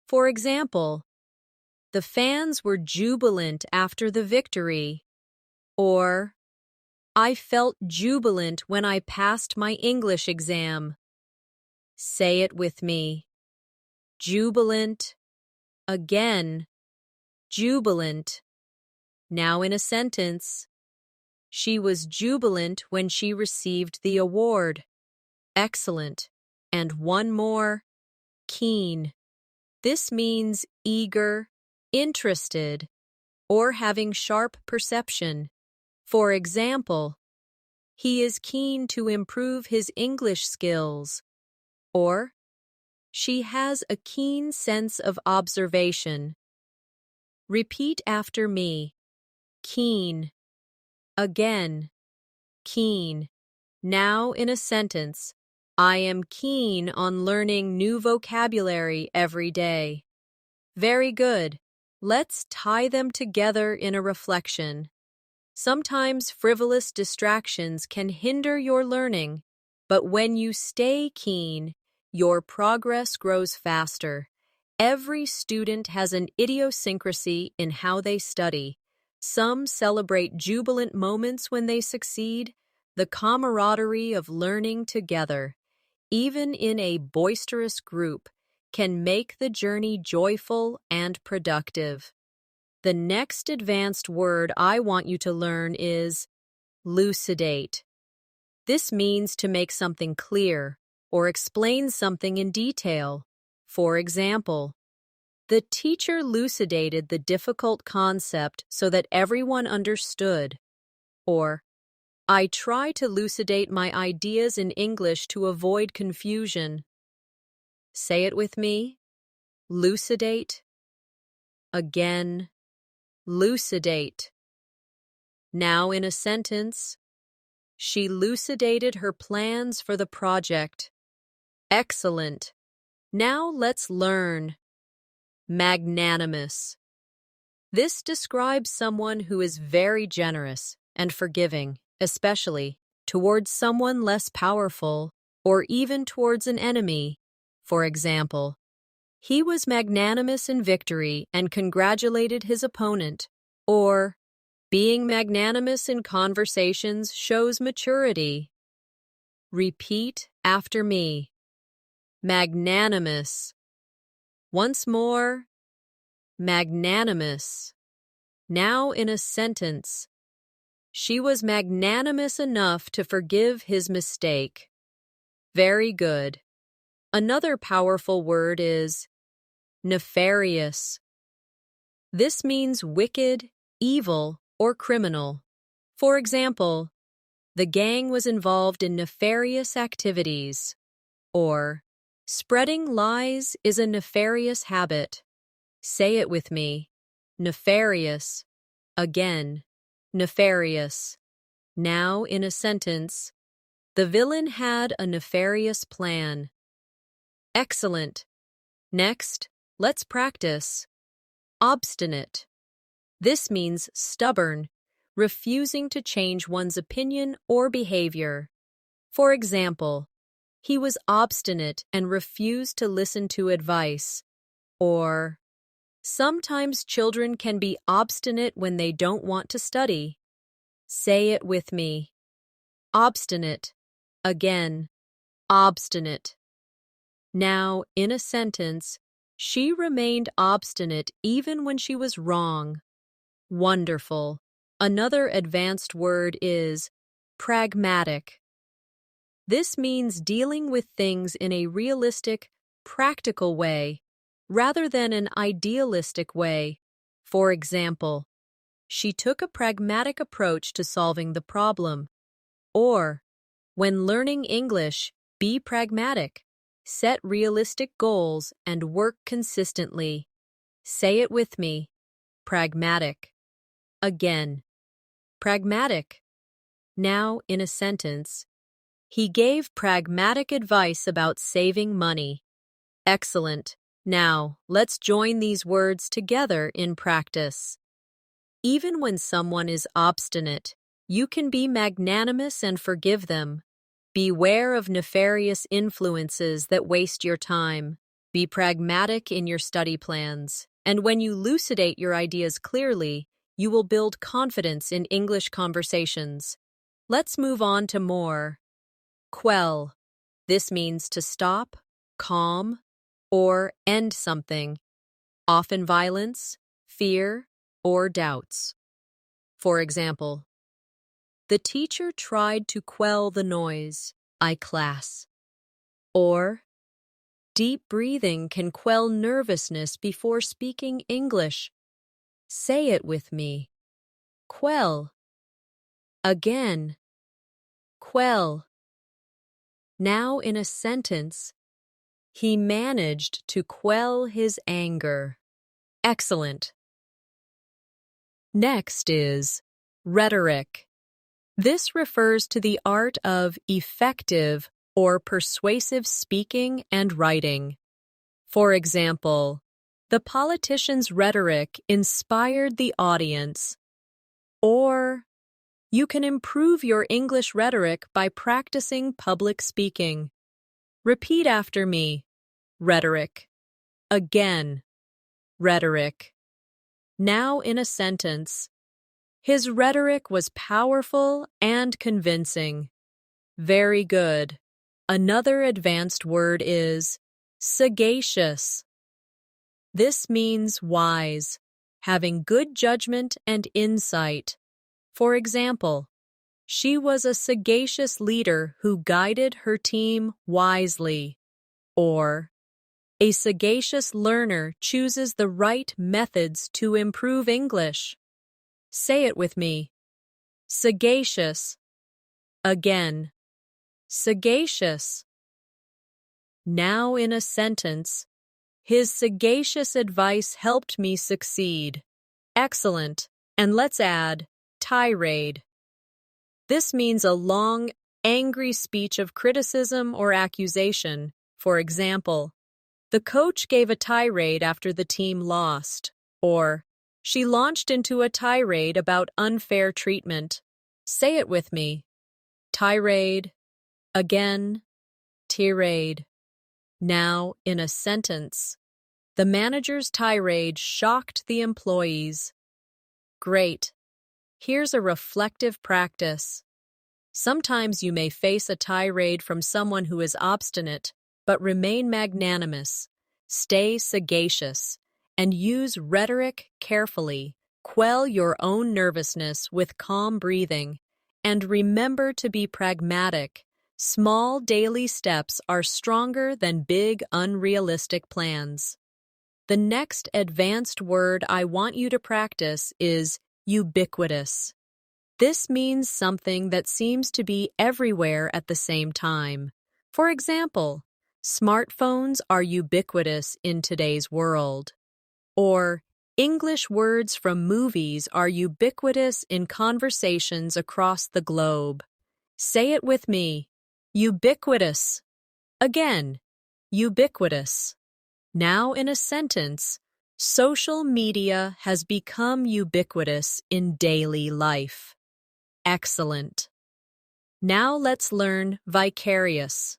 For example, the fans were jubilant after the victory. Or, I felt jubilant when I passed my English exam. Say it with me. Jubilant. Again. Jubilant. Now in a sentence. She was jubilant when she received the award. Excellent. And one more. Keen. This means eager, interested, or having sharp perception. For example, he is keen to improve his English skills. Or, she has a keen sense of observation. Repeat after me. Keen. Again. Keen. Now in a sentence. I am keen on learning new vocabulary every day. Very good. Let's tie them together in a reflection. Sometimes frivolous distractions can hinder your learning, but when you stay keen, your progress grows faster. Every student has an idiosyncrasy in how they study. Some celebrate jubilant moments when they succeed, the camaraderie of learning together, even in a boisterous group, can make the journey joyful and productive. The next advanced word I want you to learn is lucidate. This means to make something clear or explain something in detail. For example, the teacher elucidated the difficult concept so that everyone understood. Or, I try to elucidate my ideas in English to avoid confusion. Say it with me. Lucidate. Again. Lucidate. Now in a sentence. She elucidated her plans for the project. Excellent. Now let's learn. Magnanimous. This describes someone who is very generous and forgiving, especially towards someone less powerful or even towards an enemy. For example, he was magnanimous in victory and congratulated his opponent. Or, being magnanimous in conversations shows maturity. Repeat after me. Magnanimous. Once more. Magnanimous. Now in a sentence. She was magnanimous enough to forgive his mistake. Very good. Another powerful word is nefarious. This means wicked, evil, or criminal. For example, the gang was involved in nefarious activities. Or, spreading lies is a nefarious habit. Say it with me. Nefarious. Again. Nefarious. Now in a sentence. The villain had a nefarious plan. Excellent. Next, let's practice. Obstinate. This means stubborn, refusing to change one's opinion or behavior. For example, He was obstinate and refused to listen to advice. Or, sometimes children can be obstinate when they don't want to study. Say it with me. Obstinate. Again, obstinate. Now, in a sentence, she remained obstinate even when she was wrong. Wonderful. Another advanced word is pragmatic. This means dealing with things in a realistic, practical way, rather than an idealistic way. For example, she took a pragmatic approach to solving the problem. Or, when learning English, be pragmatic. Set realistic goals and work consistently. Say it with me. Pragmatic. Again. Pragmatic. Now, in a sentence, he gave pragmatic advice about saving money. Excellent. Now, let's join these words together in practice. Even when someone is obstinate, you can be magnanimous and forgive them. Beware of nefarious influences that waste your time. Be pragmatic in your study plans. And when you elucidate your ideas clearly, you will build confidence in English conversations. Let's move on to more. Quell. This means to stop, calm, or end something, often violence, fear, or doubts. For example, the teacher tried to quell the noise, class. Or, deep breathing can quell nervousness before speaking English. Say it with me. Quell. Again. Quell. Now in a sentence, he managed to quell his anger. Excellent. Next is rhetoric. This refers to the art of effective or persuasive speaking and writing. For example, the politician's rhetoric inspired the audience. Or, you can improve your English rhetoric by practicing public speaking. Repeat after me. Rhetoric. Again. Rhetoric. Now in a sentence. His rhetoric was powerful and convincing. Very good. Another advanced word is sagacious. This means wise, having good judgment and insight. For example, she was a sagacious leader who guided her team wisely. Or, a sagacious learner chooses the right methods to improve English. Say it with me. Sagacious. Again. Sagacious. Now in a sentence, his sagacious advice helped me succeed. Excellent. And let's add tirade. This means a long, angry speech of criticism or accusation. For example, the coach gave a tirade after the team lost. Or, she launched into a tirade about unfair treatment. Say it with me. Tirade. Again. Tirade. Now, in a sentence. The manager's tirade shocked the employees. Great. Here's a reflective practice. Sometimes you may face a tirade from someone who is obstinate, but remain magnanimous. Stay sagacious. And use rhetoric carefully. Quell your own nervousness with calm breathing. And remember to be pragmatic. Small daily steps are stronger than big, unrealistic plans. The next advanced word I want you to practice is ubiquitous. This means something that seems to be everywhere at the same time. For example, smartphones are ubiquitous in today's world. Or, English words from movies are ubiquitous in conversations across the globe. Say it with me. Ubiquitous. Again. Ubiquitous. Now in a sentence, social media has become ubiquitous in daily life. Excellent. Now let's learn vicarious.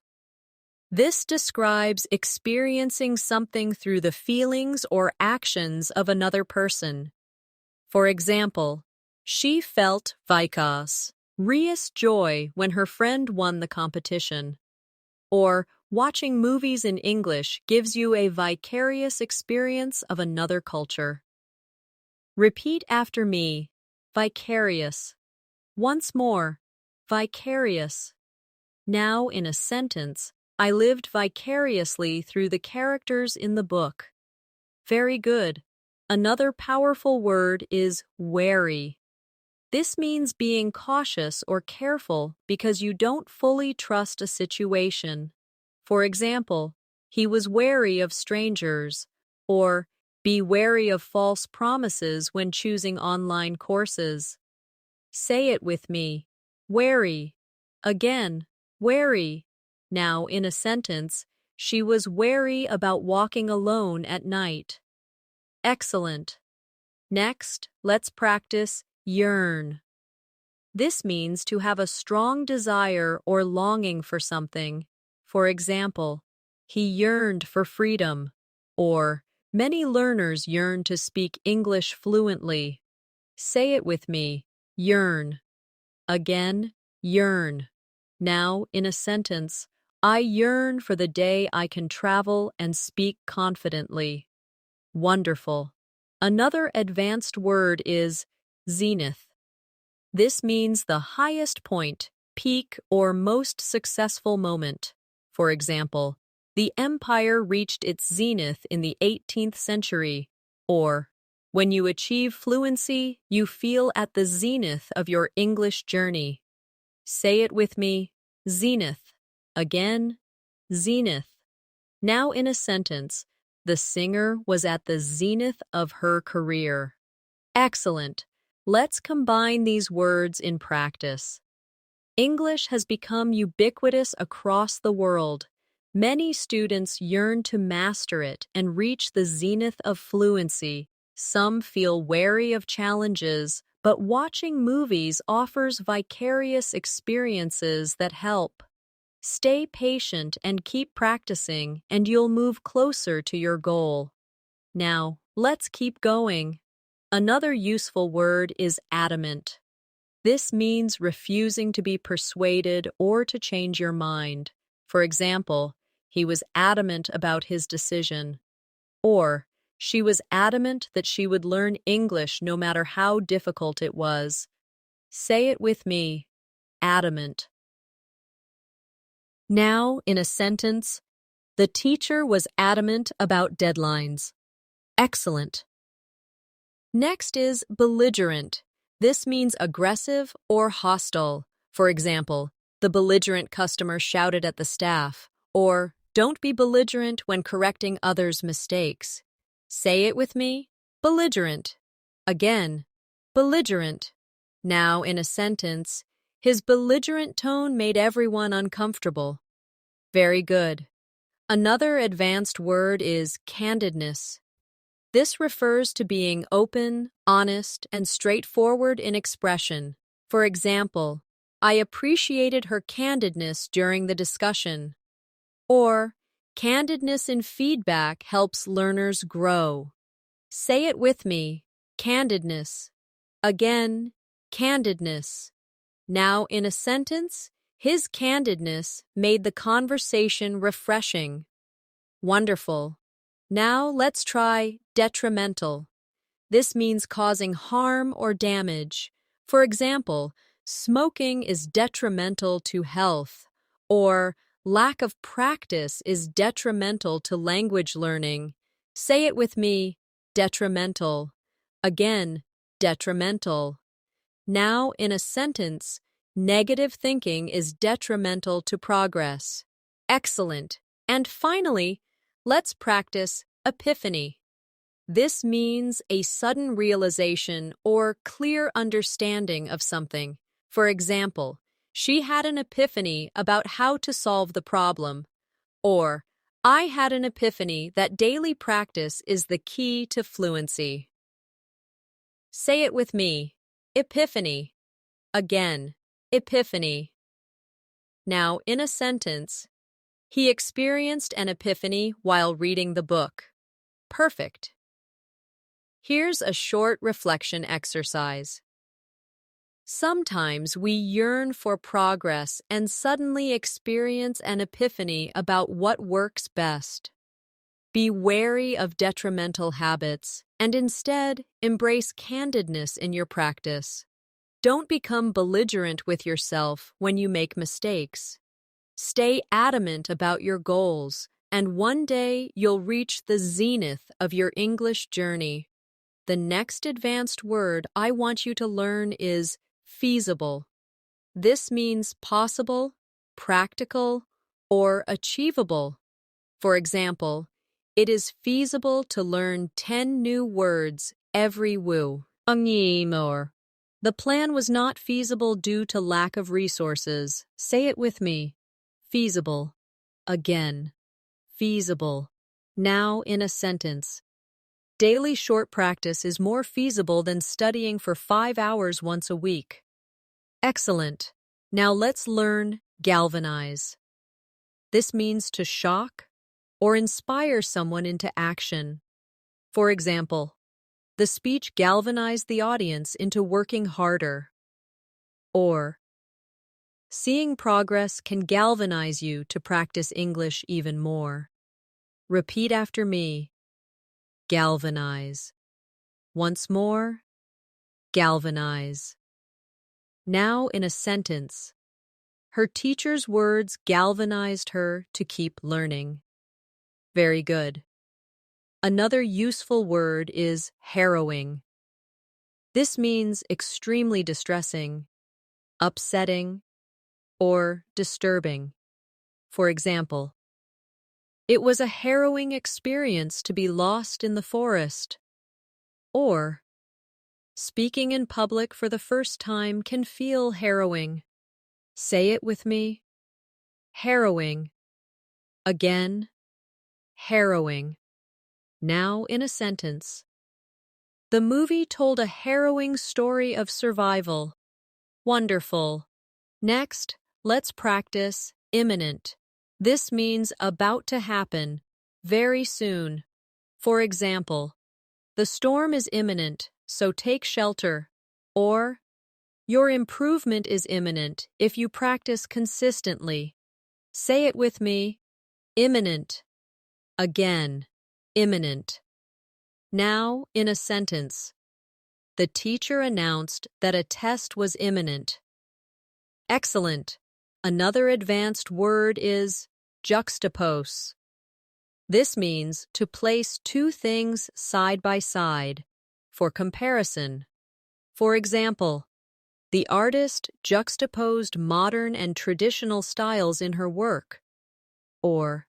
This describes experiencing something through the feelings or actions of another person. For example, she felt vicarious joy when her friend won the competition. Or, watching movies in English gives you a vicarious experience of another culture. Repeat after me, vicarious. Once more, vicarious. Now, in a sentence, I lived vicariously through the characters in the book. Very good. Another powerful word is wary. This means being cautious or careful because you don't fully trust a situation. For example, he was wary of strangers, or be wary of false promises when choosing online courses. Say it with me. Wary. Again, wary. Now, in a sentence, she was wary about walking alone at night. Excellent. Next, let's practice yearn. This means to have a strong desire or longing for something. For example, he yearned for freedom, or many learners yearn to speak English fluently. Say it with me. Yearn. Again, yearn. Now, in a sentence, I yearn for the day I can travel and speak confidently. Wonderful. Another advanced word is zenith. This means the highest point, peak, or most successful moment. For example, the empire reached its zenith in the 18th century, or when you achieve fluency, you feel at the zenith of your English journey. Say it with me, zenith. Again, zenith. Now in a sentence, the singer was at the zenith of her career. Excellent. Let's combine these words in practice. English has become ubiquitous across the world. Many students yearn to master it and reach the zenith of fluency. Some feel wary of challenges, but watching movies offers vicarious experiences that help. Stay patient and keep practicing, and you'll move closer to your goal. Now, let's keep going. Another useful word is adamant. This means refusing to be persuaded or to change your mind. For example, he was adamant about his decision. Or, she was adamant that she would learn English no matter how difficult it was. Say it with me. Adamant. Now, in a sentence, the teacher was adamant about deadlines. Excellent. Next is belligerent. This means aggressive or hostile. For example, the belligerent customer shouted at the staff, or don't be belligerent when correcting others' mistakes. Say it with me. Belligerent. Again, belligerent. Now, in a sentence, his belligerent tone made everyone uncomfortable. Very good. Another advanced word is candidness. This refers to being open, honest, and straightforward in expression. For example, I appreciated her candidness during the discussion. Or, candidness in feedback helps learners grow. Say it with me. Candidness. Again, candidness. Now, in a sentence, his candidness made the conversation refreshing. Wonderful. Now let's try detrimental. This means causing harm or damage. For example, smoking is detrimental to health, or lack of practice is detrimental to language learning. Say it with me, detrimental. Again, detrimental. Now, in a sentence, negative thinking is detrimental to progress. Excellent. And finally, let's practice epiphany. This means a sudden realization or clear understanding of something. For example, she had an epiphany about how to solve the problem. Or, I had an epiphany that daily practice is the key to fluency. Say it with me. Epiphany. Again, epiphany. Now, in a sentence, He experienced an epiphany while reading the book. Perfect. Here's a short reflection exercise. Sometimes we yearn for progress and suddenly experience an epiphany about what works best. Be wary of detrimental habits and instead embrace candidness in your practice. Don't become belligerent with yourself when you make mistakes. Stay adamant about your goals, and one day you'll reach the zenith of your English journey. The next advanced word I want you to learn is feasible. This means possible, practical, or achievable. For example, it is feasible to learn 10 new words every woo. The plan was not feasible due to lack of resources. Say it with me. Feasible. Again. Feasible. Now in a sentence. Daily short practice is more feasible than studying for 5 hours once a week. Excellent. Now let's learn galvanize. This means to shock or inspire someone into action. For example, the speech galvanized the audience into working harder. Or, seeing progress can galvanize you to practice English even more. Repeat after me. Galvanize. Once more. Galvanize. Now in a sentence. Her teacher's words galvanized her to keep learning. Very good. Another useful word is harrowing. This means extremely distressing, upsetting, or disturbing. For example, it was a harrowing experience to be lost in the forest. Or, speaking in public for the first time can feel harrowing. Say it with me. Harrowing. Again. Harrowing. Now in a sentence. The movie told a harrowing story of survival. Wonderful. Next, let's practice imminent. This means about to happen, very soon. For example, the storm is imminent, so take shelter. Or, your improvement is imminent if you practice consistently. Say it with me. Imminent. Again. Imminent. Now, in a sentence. The teacher announced that a test was imminent. Excellent. Another advanced word is juxtapose. This means to place two things side by side for comparison. For example, the artist juxtaposed modern and traditional styles in her work. Or,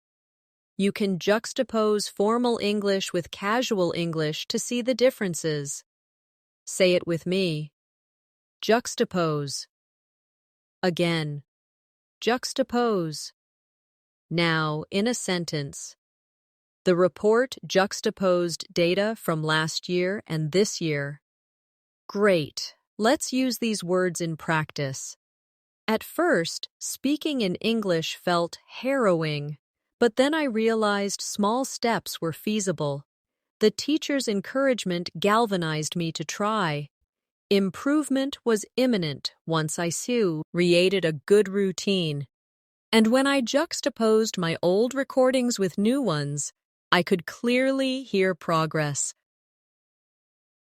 you can juxtapose formal English with casual English to see the differences. Say it with me. Juxtapose. Again. Juxtapose. Now, in a sentence. The report juxtaposed data from last year and this year. Great. Let's use these words in practice. At first, speaking in English felt harrowing. But then I realized small steps were feasible. The teacher's encouragement galvanized me to try. Improvement was imminent once I created a good routine. And when I juxtaposed my old recordings with new ones, I could clearly hear progress.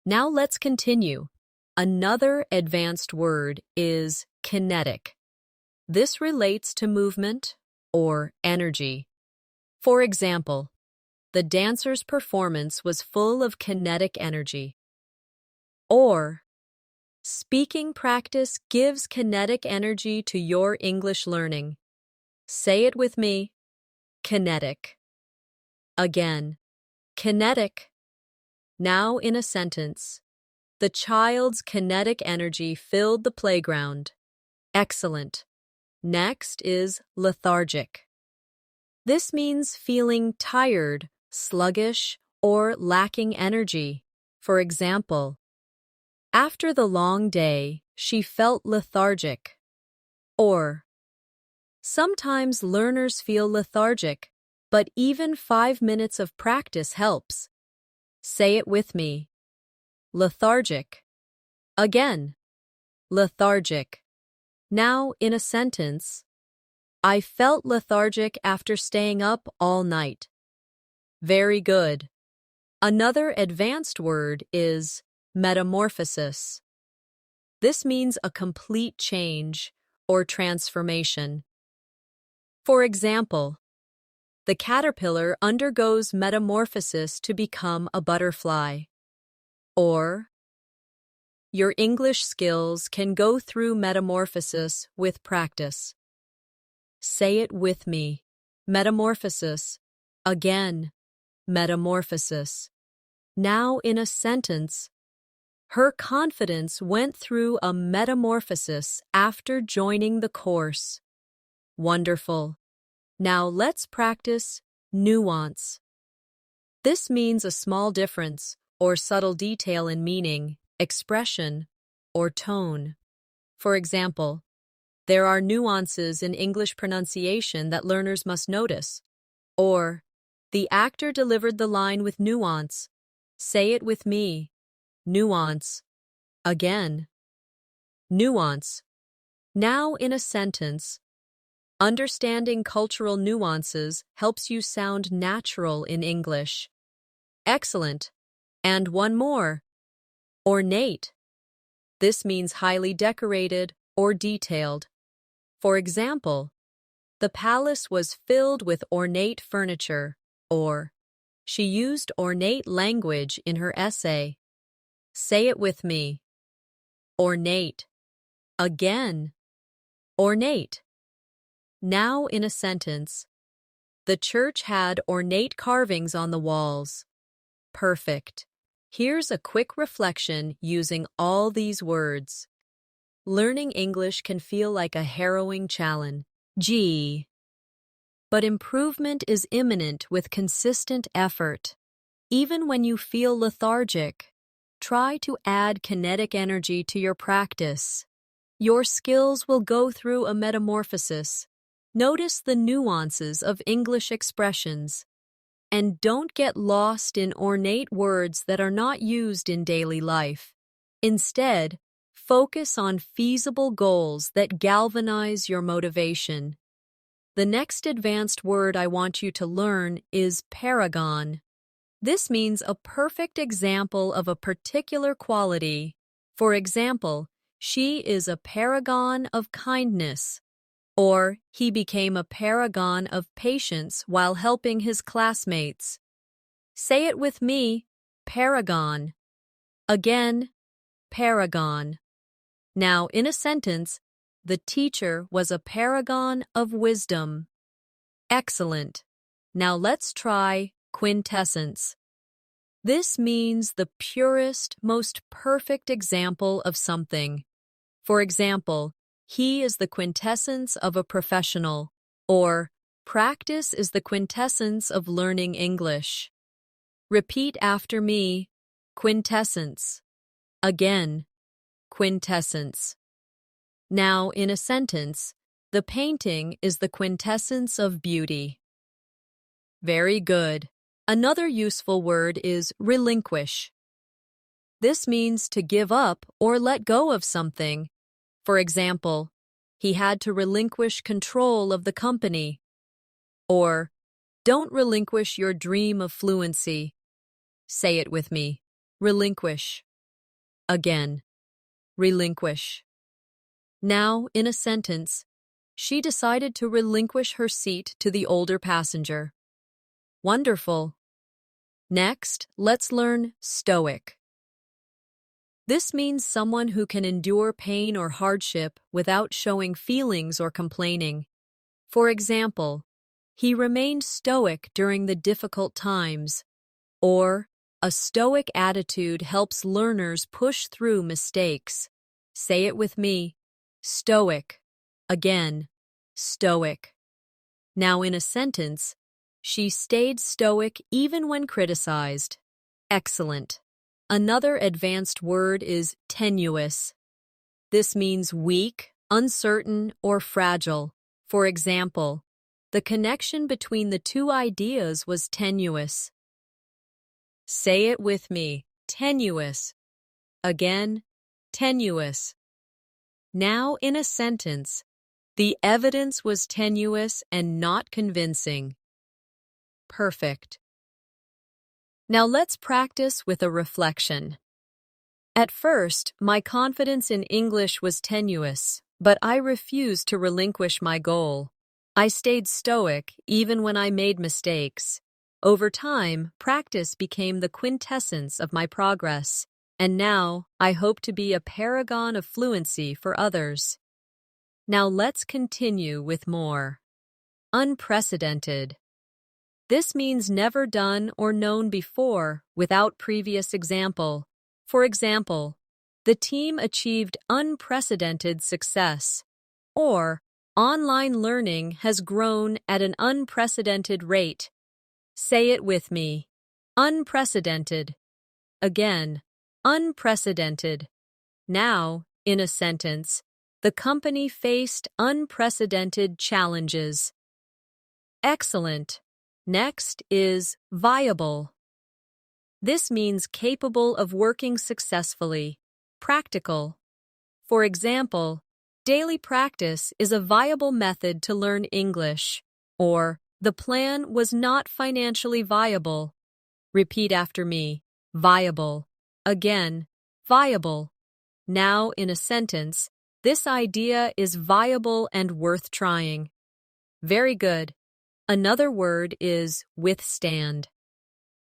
Now let's continue. Another advanced word is kinetic. This relates to movement or energy. For example, the dancer's performance was full of kinetic energy. Or, speaking practice gives kinetic energy to your English learning. Say it with me. Kinetic. Again. Kinetic. Now in a sentence. The child's kinetic energy filled the playground. Excellent. Next is lethargic. This means feeling tired, sluggish, or lacking energy. For example, after the long day, she felt lethargic. Or, Sometimes learners feel lethargic, but even 5 minutes of practice helps. Say it with me. Lethargic. Again. Lethargic. Now, in a sentence, I felt lethargic after staying up all night. Very good. Another advanced word is metamorphosis. This means a complete change or transformation. For example, the caterpillar undergoes metamorphosis to become a butterfly. Or, your English skills can go through metamorphosis with practice. Say it with me. Metamorphosis. Again. Metamorphosis. Now in a sentence, her confidence went through a metamorphosis after joining the course. Wonderful. Now let's practice nuance. This means a small difference or subtle detail in meaning, expression, or tone. For example, there are nuances in English pronunciation that learners must notice. Or, the actor delivered the line with nuance. Say it with me. Nuance. Again. Nuance. Now in a sentence, understanding cultural nuances helps you sound natural in English. Excellent. And one more. Ornate. This means highly decorated or detailed. For example, the palace was filled with ornate furniture, or she used ornate language in her essay. Say it with me. Ornate. Again. Ornate. Now in a sentence, the church had ornate carvings on the walls. Perfect. Here's a quick reflection using all these words. Learning English can feel like a harrowing challenge. But improvement is imminent with consistent effort. Even when you feel lethargic, try to add kinetic energy to your practice. Your skills will go through a metamorphosis. Notice the nuances of English expressions. And don't get lost in ornate words that are not used in daily life. Instead, focus on feasible goals that galvanize your motivation. The next advanced word I want you to learn is paragon. This means a perfect example of a particular quality. For example, she is a paragon of kindness. Or, he became a paragon of patience while helping his classmates. Say it with me, paragon. Again, paragon. Now, in a sentence, the teacher was a paragon of wisdom. Excellent. Now let's try quintessence. This means the purest, most perfect example of something. For example, he is the quintessence of a professional, or practice is the quintessence of learning English. Repeat after me, quintessence. Again, quintessence. Now, in a sentence, the painting is the quintessence of beauty. Very good. Another useful word is relinquish. This means to give up or let go of something. For example, he had to relinquish control of the company. Or, don't relinquish your dream of fluency. Say it with me. Relinquish. Again. Relinquish. Now, in a sentence, she decided to relinquish her seat to the older passenger. Wonderful. Next, let's learn stoic. This means someone who can endure pain or hardship without showing feelings or complaining. For example, he remained stoic during the difficult times. Or, a stoic attitude helps learners push through mistakes. Say it with me. Stoic. Again, stoic. Now in a sentence, she stayed stoic even when criticized. Excellent. Another advanced word is tenuous. This means weak, uncertain, or fragile. For example, the connection between the two ideas was tenuous. Say it with me, tenuous. Again, tenuous. Now in a sentence, the evidence was tenuous and not convincing. Perfect. Now let's practice with a reflection. At first, my confidence in English was tenuous, but I refused to relinquish my goal. I stayed stoic even when I made mistakes. Over time, practice became the quintessence of my progress, and now I hope to be a paragon of fluency for others. Now let's continue with more. Unprecedented. This means never done or known before without previous example. For example, the team achieved unprecedented success, or online learning has grown at an unprecedented rate. Say it with me. Unprecedented. Again, unprecedented. Now, in a sentence, the company faced unprecedented challenges. Excellent. Next is viable. This means capable of working successfully, practical. For example, daily practice is a viable method to learn English, or the plan was not financially viable. Repeat after me. Viable. Again, viable. Now in a sentence, this idea is viable and worth trying. Very good. Another word is withstand.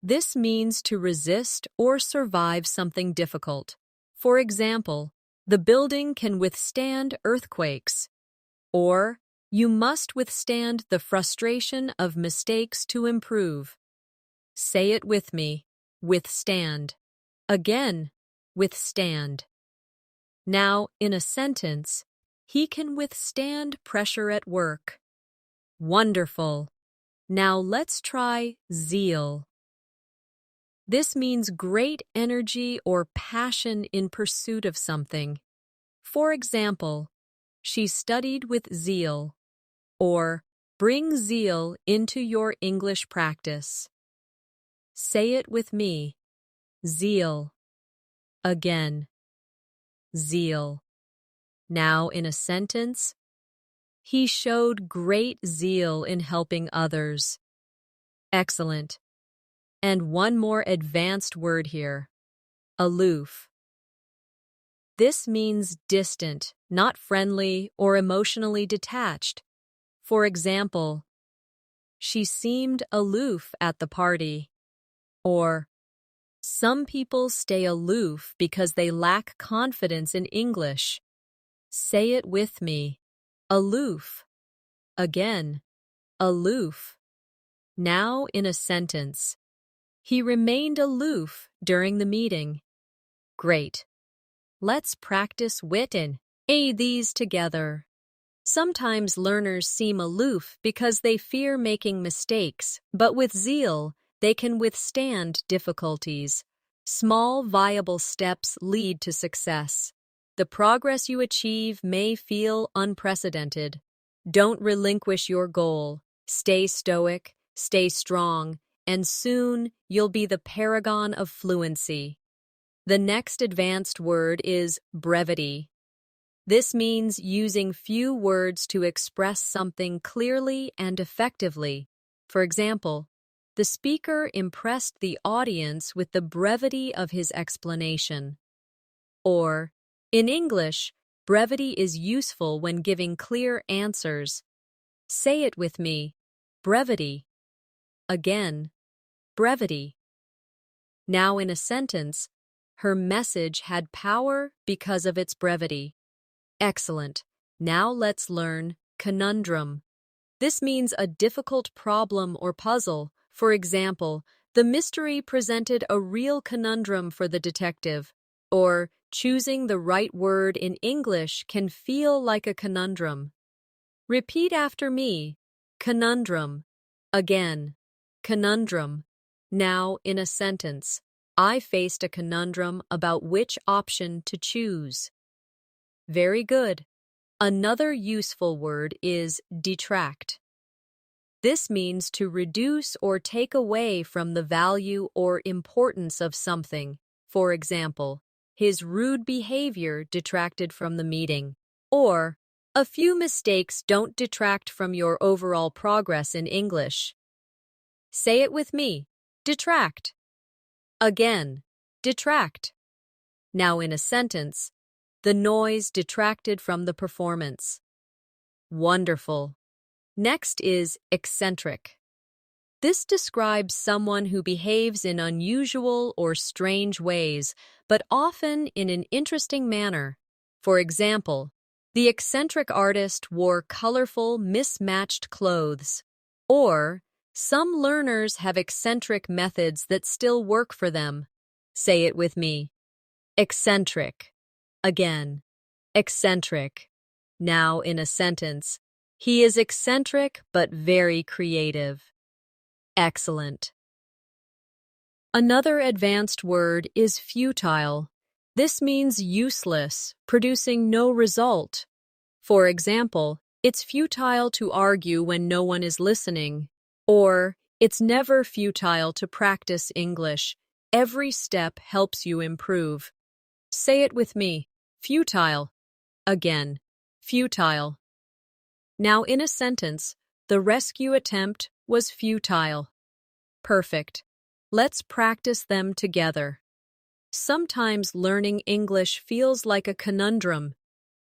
This means to resist or survive something difficult. For example, the building can withstand earthquakes. Or, you must withstand the frustration of mistakes to improve. Say it with me. Withstand. Again, withstand. Now, in a sentence, he can withstand pressure at work. Wonderful. Now let's try zeal. This means great energy or passion in pursuit of something. For example, she studied with zeal, or bring zeal into your English practice. Say it with me. Zeal. Again. Zeal. Now in a sentence, he showed great zeal in helping others. Excellent. And one more advanced word here. Aloof. This means distant, not friendly or emotionally detached. For example, she seemed aloof at the party. Or, some people stay aloof because they lack confidence in English. Say it with me. Aloof. Again, aloof. Now in a sentence. He remained aloof during the meeting. Great. Let's practice wit and aid these together. Sometimes learners seem aloof because they fear making mistakes, but with zeal, they can withstand difficulties. Small, viable steps lead to success. The progress you achieve may feel unprecedented. Don't relinquish your goal. Stay stoic, stay strong, and soon you'll be the paragon of fluency. The next advanced word is brevity. This means using few words to express something clearly and effectively. For example, the speaker impressed the audience with the brevity of his explanation. Or, in English, brevity is useful when giving clear answers. Say it with me. Brevity. Again, brevity. Now in a sentence, her message had power because of its brevity. Excellent. Now let's learn conundrum. This means a difficult problem or puzzle. For example, the mystery presented a real conundrum for the detective. Or, choosing the right word in English can feel like a conundrum. Repeat after me. Conundrum. Again. Conundrum. Now in a sentence. I faced a conundrum about which option to choose. Very good. Another useful word is detract. This means to reduce or take away from the value or importance of something. For example, his rude behavior detracted from the meeting. Or, a few mistakes don't detract from your overall progress in English. Say it with me. Detract. Again, detract. Now in a sentence, the noise detracted from the performance. Wonderful. Next is eccentric. This describes someone who behaves in unusual or strange ways, but often in an interesting manner. For example, the eccentric artist wore colorful, mismatched clothes. Or, some learners have eccentric methods that still work for them. Say it with me. Eccentric. Again, eccentric. Now in a sentence, he is eccentric but very creative. Excellent. Another advanced word is futile. This means useless, producing no result. For example, it's futile to argue when no one is listening. Or, it's never futile to practice English. Every step helps you improve. Say it with me. Futile. Again, futile. Now in a sentence, the rescue attempt was futile. Perfect. Let's practice them together. Sometimes learning English feels like a conundrum.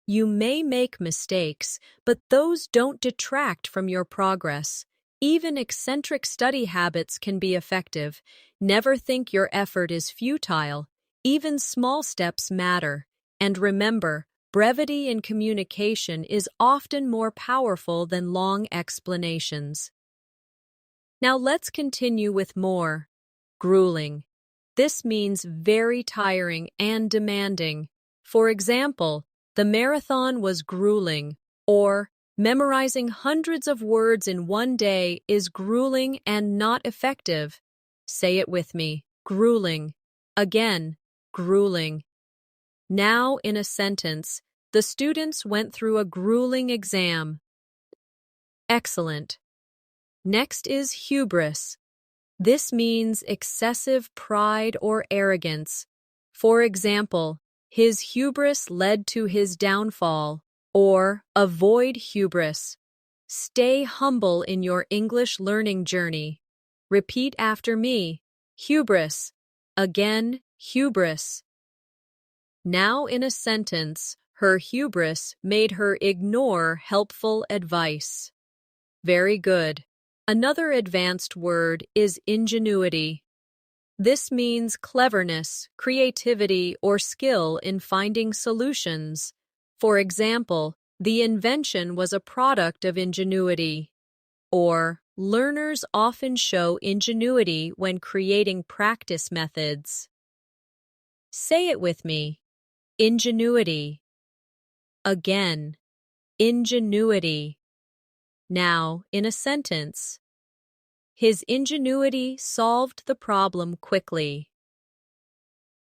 You may make mistakes, but those don't detract from your progress. Even eccentric study habits can be effective. Never think your effort is futile. Even small steps matter. And remember, brevity in communication is often more powerful than long explanations. Now let's continue with more. Grueling. This means very tiring and demanding. For example, the marathon was grueling, or memorizing hundreds of words in one day is grueling and not effective. Say it with me. Grueling. Again, grueling. Now in a sentence, the students went through a grueling exam. Excellent. Next is hubris. This means excessive pride or arrogance. For example, his hubris led to his downfall. Or, avoid hubris. Stay humble in your English learning journey. Repeat after me. Hubris. Again, hubris. Now in a sentence, her hubris made her ignore helpful advice. Very good. Another advanced word is ingenuity. This means cleverness, creativity, or skill in finding solutions. For example, the invention was a product of ingenuity. Or, learners often show ingenuity when creating practice methods. Say it with me. Ingenuity. Again, ingenuity. Now, in a sentence, his ingenuity solved the problem quickly.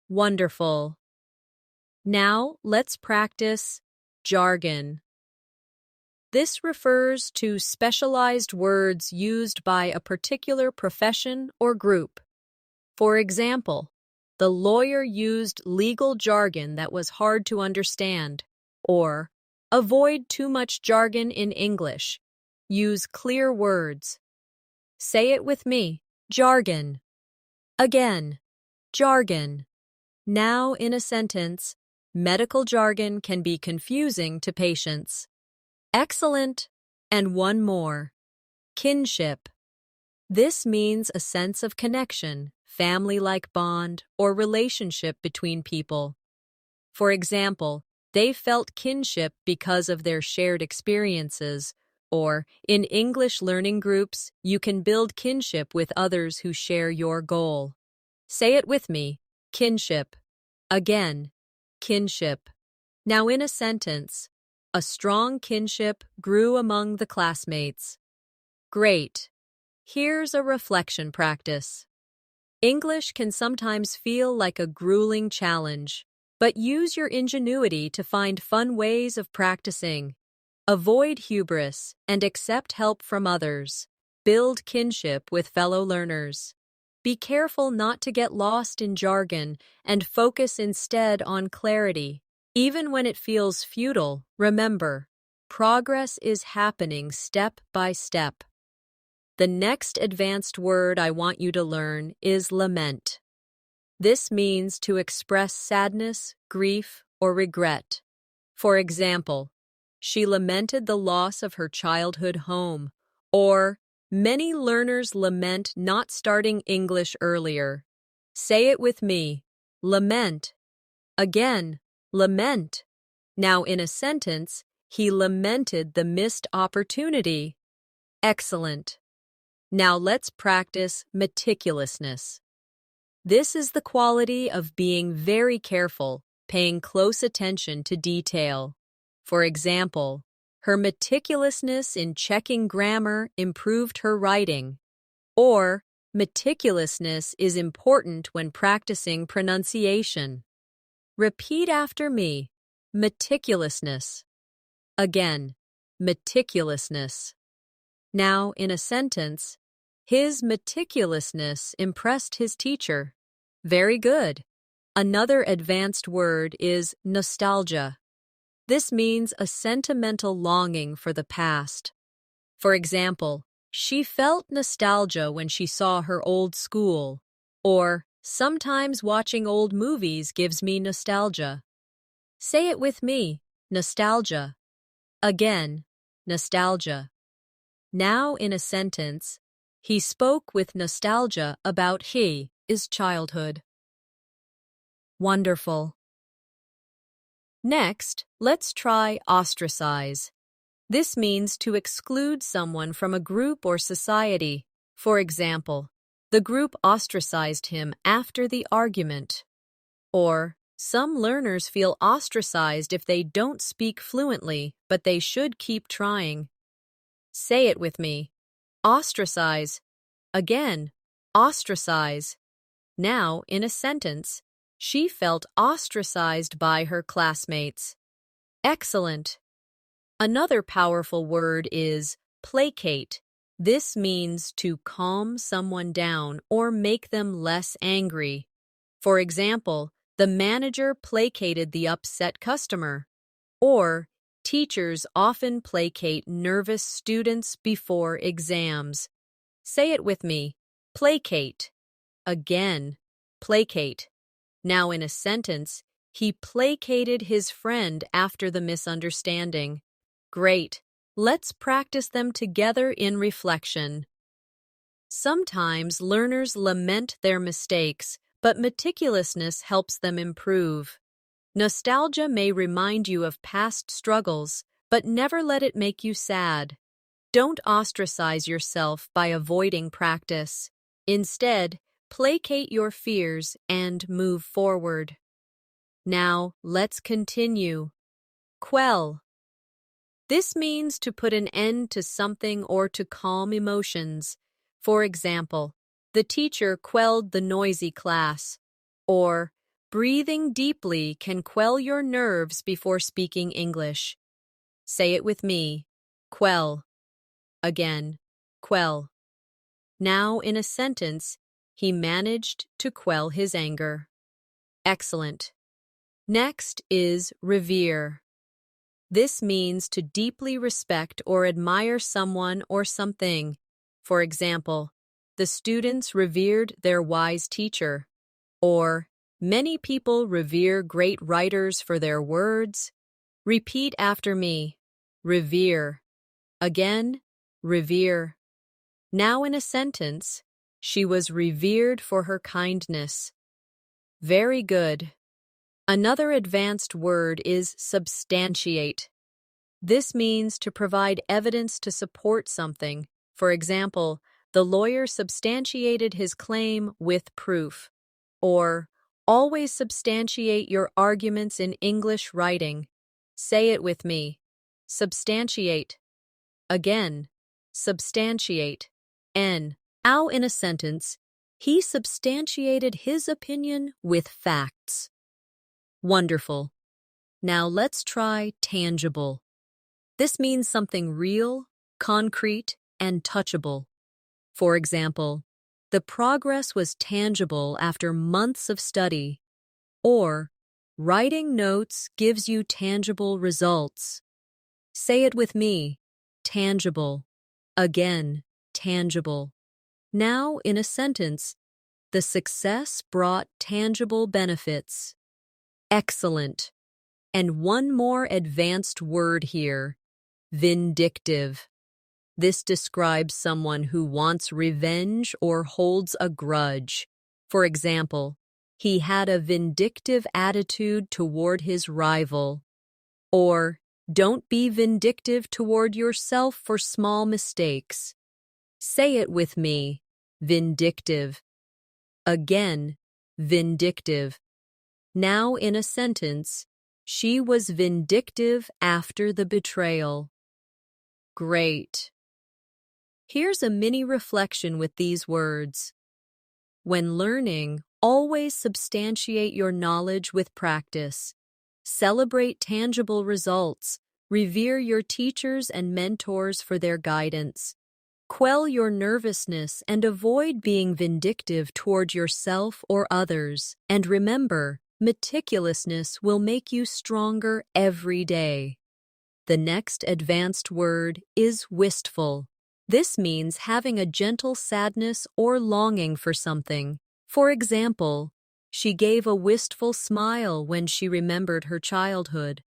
Wonderful. Now, let's practice jargon. This refers to specialized words used by a particular profession or group. For example, the lawyer used legal jargon that was hard to understand. Or, avoid too much jargon in English. Use clear words. Say it with me. Jargon. Again, jargon. Now in a sentence, medical jargon can be confusing to patients. Excellent. And one more. Kinship. This means a sense of connection, family-like bond, or relationship between people. For example, they felt kinship because of their shared experiences. Or, in English learning groups, you can build kinship with others who share your goal. Say it with me. Kinship. Again, kinship. Now in a sentence, a strong kinship grew among the classmates. Great. Here's a reflection practice. English can sometimes feel like a grueling challenge, but use your ingenuity to find fun ways of practicing. Avoid hubris and accept help from others. Build kinship with fellow learners. Be careful not to get lost in jargon and focus instead on clarity. Even when it feels futile, remember, progress is happening step by step. The next advanced word I want you to learn is lament. This means to express sadness, grief, or regret. For example, she lamented the loss of her childhood home, or many learners lament not starting English earlier. Say it with me. Lament. Again, lament. Now in a sentence, he lamented the missed opportunity. Excellent. Now let's practice meticulousness. This is the quality of being very careful, paying close attention to detail. For example, her meticulousness in checking grammar improved her writing. Or, meticulousness is important when practicing pronunciation. Repeat after me. Meticulousness. Again, meticulousness. Now, in a sentence, his meticulousness impressed his teacher. Very good. Another advanced word is nostalgia. This means a sentimental longing for the past. For example, she felt nostalgia when she saw her old school. Or, sometimes watching old movies gives me nostalgia. Say it with me. Nostalgia. Again, nostalgia. Now in a sentence, he spoke with nostalgia about his childhood. Wonderful. Next, let's try ostracize. This means to exclude someone from a group or society. For example, the group ostracized him after the argument. Or, some learners feel ostracized if they don't speak fluently, but they should keep trying. Say it with me. Ostracize. Again, ostracize. Now, in a sentence, she felt ostracized by her classmates. Excellent. Another powerful word is placate. This means to calm someone down or make them less angry. For example, the manager placated the upset customer. Or, teachers often placate nervous students before exams. Say it with me. Placate. Again, placate. Now in a sentence, he placated his friend after the misunderstanding. Great. Let's practice them together in reflection. Sometimes learners lament their mistakes, but meticulousness helps them improve. Nostalgia may remind you of past struggles, but never let it make you sad. Don't ostracize yourself by avoiding practice. Instead, placate your fears and move forward. Now, let's continue. Quell. This means to put an end to something or to calm emotions. For example, the teacher quelled the noisy class. Or, breathing deeply can quell your nerves before speaking English. Say it with me. Quell. Again, quell. Now, in a sentence, he managed to quell his anger. Excellent. Next is revere. This means to deeply respect or admire someone or something. For example, the students revered their wise teacher. Or, many people revere great writers for their words. Repeat after me. Revere. Again, revere. Now in a sentence, she was revered for her kindness. Very good. Another advanced word is substantiate. This means to provide evidence to support something. For example, the lawyer substantiated his claim with proof. Or, always substantiate your arguments in English writing. Say it with me. Substantiate. Again, substantiate. Now in a sentence, he substantiated his opinion with facts. Wonderful. Now let's try tangible. This means something real, concrete, and touchable. For example, the progress was tangible after months of study, or writing notes gives you tangible results. Say it with me, tangible. Again, tangible. Now, in a sentence, the success brought tangible benefits. Excellent. And one more advanced word here, vindictive. This describes someone who wants revenge or holds a grudge. For example, he had a vindictive attitude toward his rival. Or, don't be vindictive toward yourself for small mistakes. Say it with me, vindictive. Again, vindictive. Now in a sentence, she was vindictive after the betrayal. Great. Here's a mini reflection with these words. When learning, always substantiate your knowledge with practice. Celebrate tangible results. Revere your teachers and mentors for their guidance. Quell your nervousness and avoid being vindictive toward yourself or others. And remember, meticulousness will make you stronger every day. The next advanced word is wistful. This means having a gentle sadness or longing for something. For example, she gave a wistful smile when she remembered her childhood.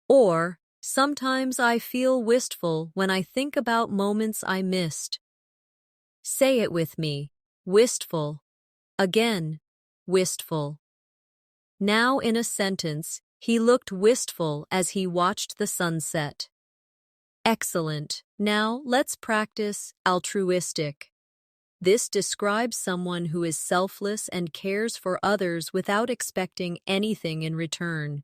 Or, sometimes I feel wistful when I think about moments I missed. Say it with me, wistful. Again, wistful. Now in a sentence, he looked wistful as he watched the sunset. Excellent. Now let's practice altruistic. This describes someone who is selfless and cares for others without expecting anything in return.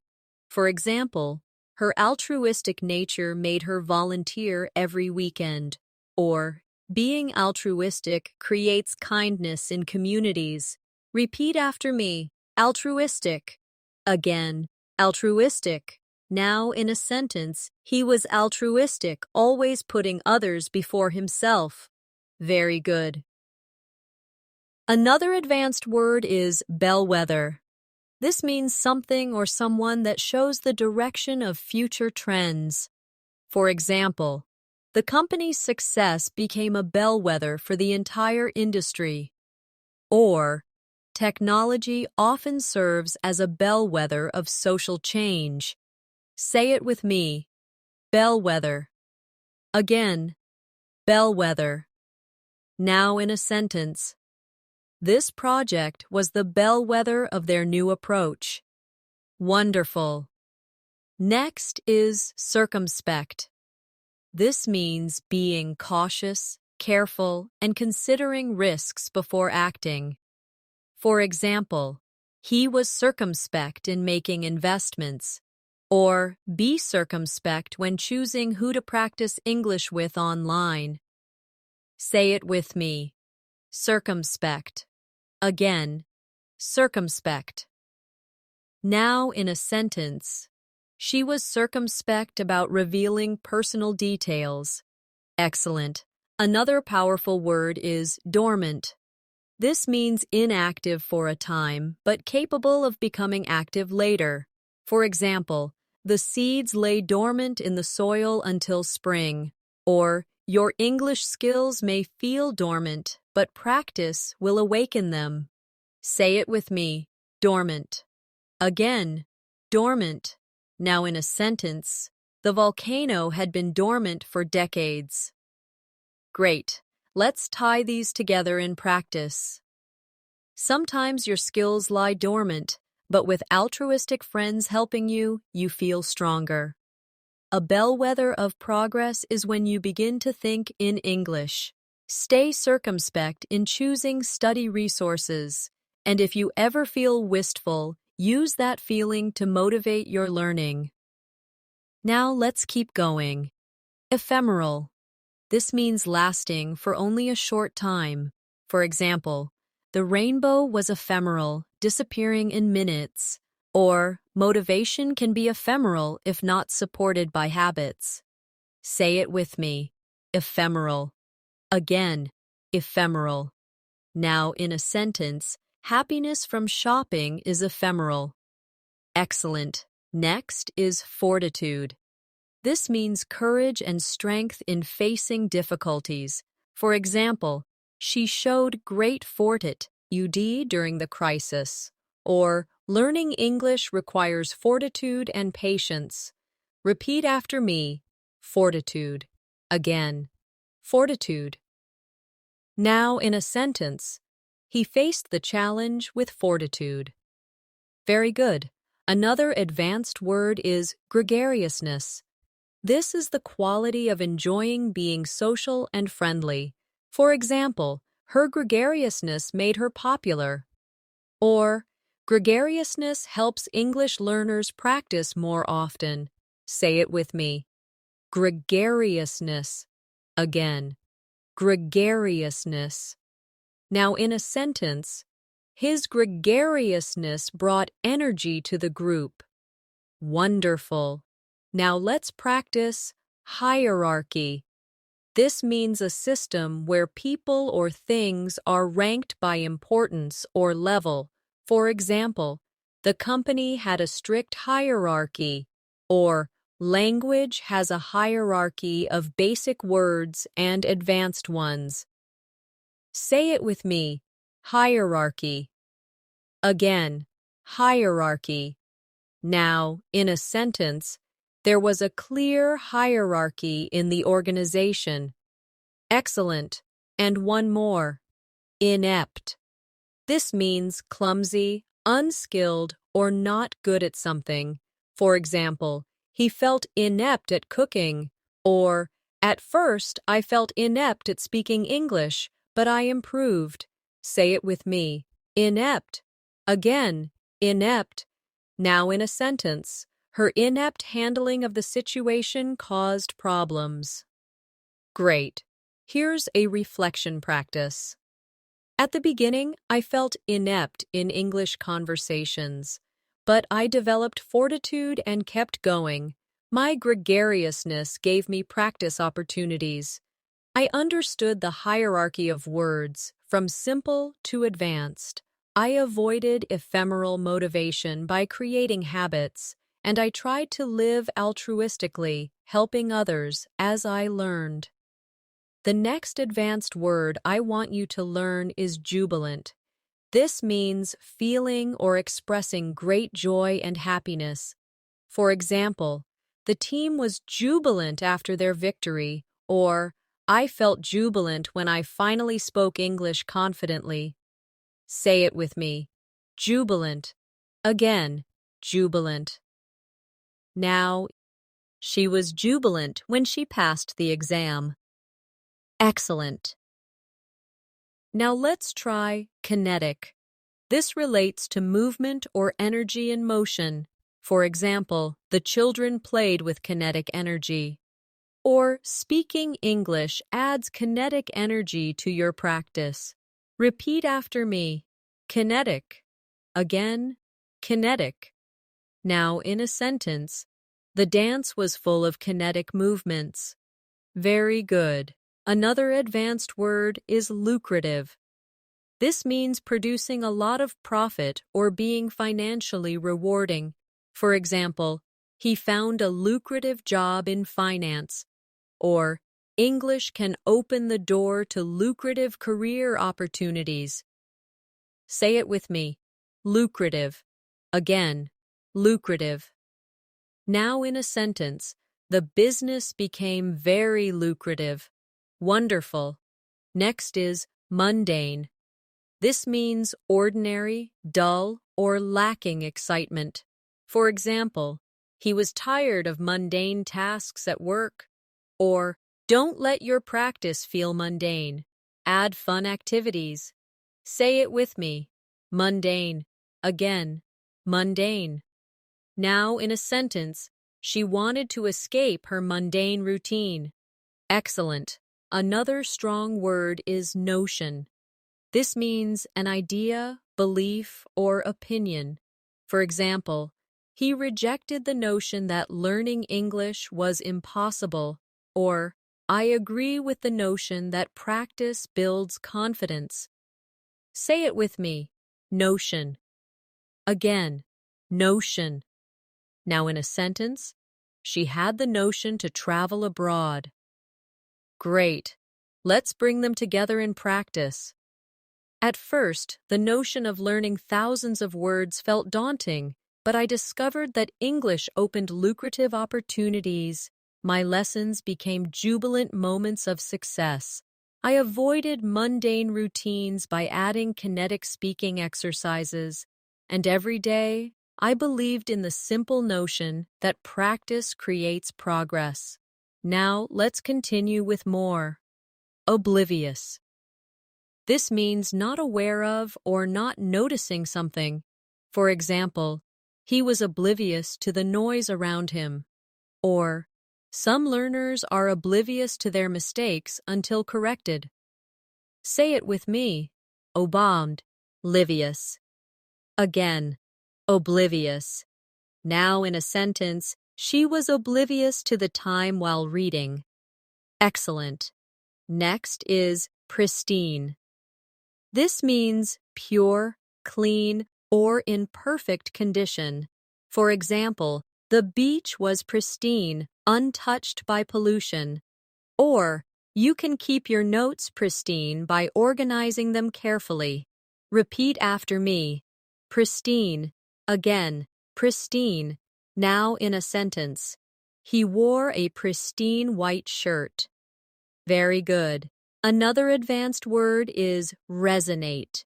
For example, her altruistic nature made her volunteer every weekend. Or, being altruistic creates kindness in communities. Repeat after me, altruistic. Again, altruistic. Now in a sentence, he was altruistic, always putting others before himself. Very good. Another advanced word is bellwether. This means something or someone that shows the direction of future trends. For example, the company's success became a bellwether for the entire industry. Or, technology often serves as a bellwether of social change. Say it with me, bellwether. Again, bellwether. Now in a sentence, this project was the bellwether of their new approach. Wonderful. Next is circumspect. This means being cautious, careful, and considering risks before acting. For example, he was circumspect in making investments. Or, be circumspect when choosing who to practice English with online. Say it with me, circumspect. Again, circumspect. Now in a sentence, she was circumspect about revealing personal details. Excellent. Another powerful word is dormant. This means inactive for a time, but capable of becoming active later. For example, the seeds lay dormant in the soil until spring. Or, your English skills may feel dormant, but practice will awaken them. Say it with me, dormant. Again, dormant. Now in a sentence, the volcano had been dormant for decades. Great. Let's tie these together in practice. Sometimes your skills lie dormant, but with altruistic friends helping you, you feel stronger. A bellwether of progress is when you begin to think in English. Stay circumspect in choosing study resources, and if you ever feel wistful, use that feeling to motivate your learning. Now let's keep going. Ephemeral. This means lasting for only a short time. For example, the rainbow was ephemeral, disappearing in minutes. Or, motivation can be ephemeral if not supported by habits. Say it with me. Ephemeral. Again, ephemeral. Now, in a sentence, happiness from shopping is ephemeral. Excellent. Next is fortitude. This means courage and strength in facing difficulties. For example, she showed great fortitude during the crisis. Or, learning English requires fortitude and patience. Repeat after me. Fortitude. Again. Fortitude. Now, in a sentence, he faced the challenge with fortitude. Very good. Another advanced word is gregariousness. This is the quality of enjoying being social and friendly. For example, her gregariousness made her popular. Or, gregariousness helps English learners practice more often. Say it with me. Gregariousness. Again. Gregariousness. Now, in a sentence, his gregariousness brought energy to the group. Wonderful. Now let's practice hierarchy. This means a system where people or things are ranked by importance or level. For example, the company had a strict hierarchy, or language has a hierarchy of basic words and advanced ones. Say it with me. Hierarchy. Again, hierarchy. Now, in a sentence, there was a clear hierarchy in the organization. Excellent. And one more. Inept. This means clumsy, unskilled, or not good at something. For example, he felt inept at cooking, or, at first I felt inept at speaking English, but I improved. Say it with me. Inept. Again, inept. Now in a sentence, her inept handling of the situation caused problems. Great. Here's a reflection practice. At the beginning, I felt inept in English conversations, but I developed fortitude and kept going. My gregariousness gave me practice opportunities. I understood the hierarchy of words, from simple to advanced. I avoided ephemeral motivation by creating habits, and I tried to live altruistically, helping others as I learned. The next advanced word I want you to learn is jubilant. This means feeling or expressing great joy and happiness. For example, the team was jubilant after their victory, or I felt jubilant when I finally spoke English confidently. Say it with me. Jubilant. Again, jubilant. Now, she was jubilant when she passed the exam. Excellent. Now let's try kinetic. This relates to movement or energy in motion. For example, the children played with kinetic energy. Or speaking English adds kinetic energy to your practice. Repeat after me. Kinetic. Again, kinetic. Now, in a sentence, the dance was full of kinetic movements. Very good. Another advanced word is lucrative. This means producing a lot of profit or being financially rewarding. For example, he found a lucrative job in finance. Or, English can open the door to lucrative career opportunities. Say it with me. Lucrative. Again, lucrative. Now in a sentence, the business became very lucrative. Wonderful. Next is mundane. This means ordinary, dull, or lacking excitement. For example, he was tired of mundane tasks at work. Or, don't let your practice feel mundane. Add fun activities. Say it with me. Mundane. Again, mundane. Now, in a sentence, she wanted to escape her mundane routine. Excellent. Another strong word is notion. This means an idea, belief, or opinion. For example, he rejected the notion that learning English was impossible. or I agree with the notion that practice builds confidence. Say it with me. Notion. Again, notion. Now in a sentence, she had the notion to travel abroad. Great. Let's bring them together in practice. At first, the notion of learning thousands of words felt daunting, but I discovered that English opened lucrative opportunities. My lessons became jubilant moments of success. I avoided mundane routines by adding kinetic speaking exercises, and every day, I believed in the simple notion that practice creates progress. Now, let's continue with more. Oblivious. This means not aware of or not noticing something. For example, he was oblivious to the noise around him. Or, some learners are oblivious to their mistakes until corrected. Say it with me. Oblivious. Again, oblivious. Now in a sentence, she was oblivious to the time while reading. Excellent. Next is pristine. This means pure, clean, or in perfect condition. For example, the beach was pristine, untouched by pollution. Or, you can keep your notes pristine by organizing them carefully. Repeat after me. Pristine. Again, pristine. Now in a sentence. He wore a pristine white shirt. Very good. Another advanced word is resonate.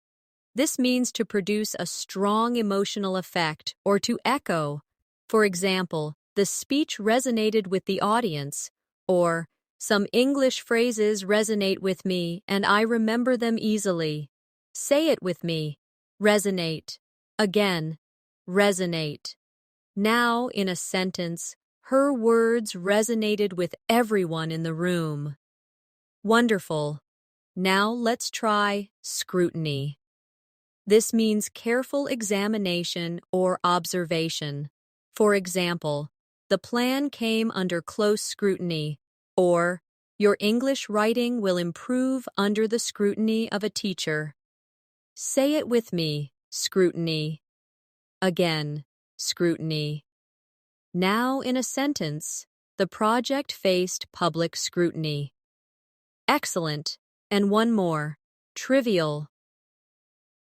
This means to produce a strong emotional effect or to echo. For example, the speech resonated with the audience, or some English phrases resonate with me and I remember them easily. Say it with me. Resonate. Again, resonate. Now, in a sentence, her words resonated with everyone in the room. Wonderful. Now let's try scrutiny. This means careful examination or observation. For example, the plan came under close scrutiny, or your English writing will improve under the scrutiny of a teacher. Say it with me. Scrutiny. Again, scrutiny. Now in a sentence, the project faced public scrutiny. Excellent. And one more. Trivial.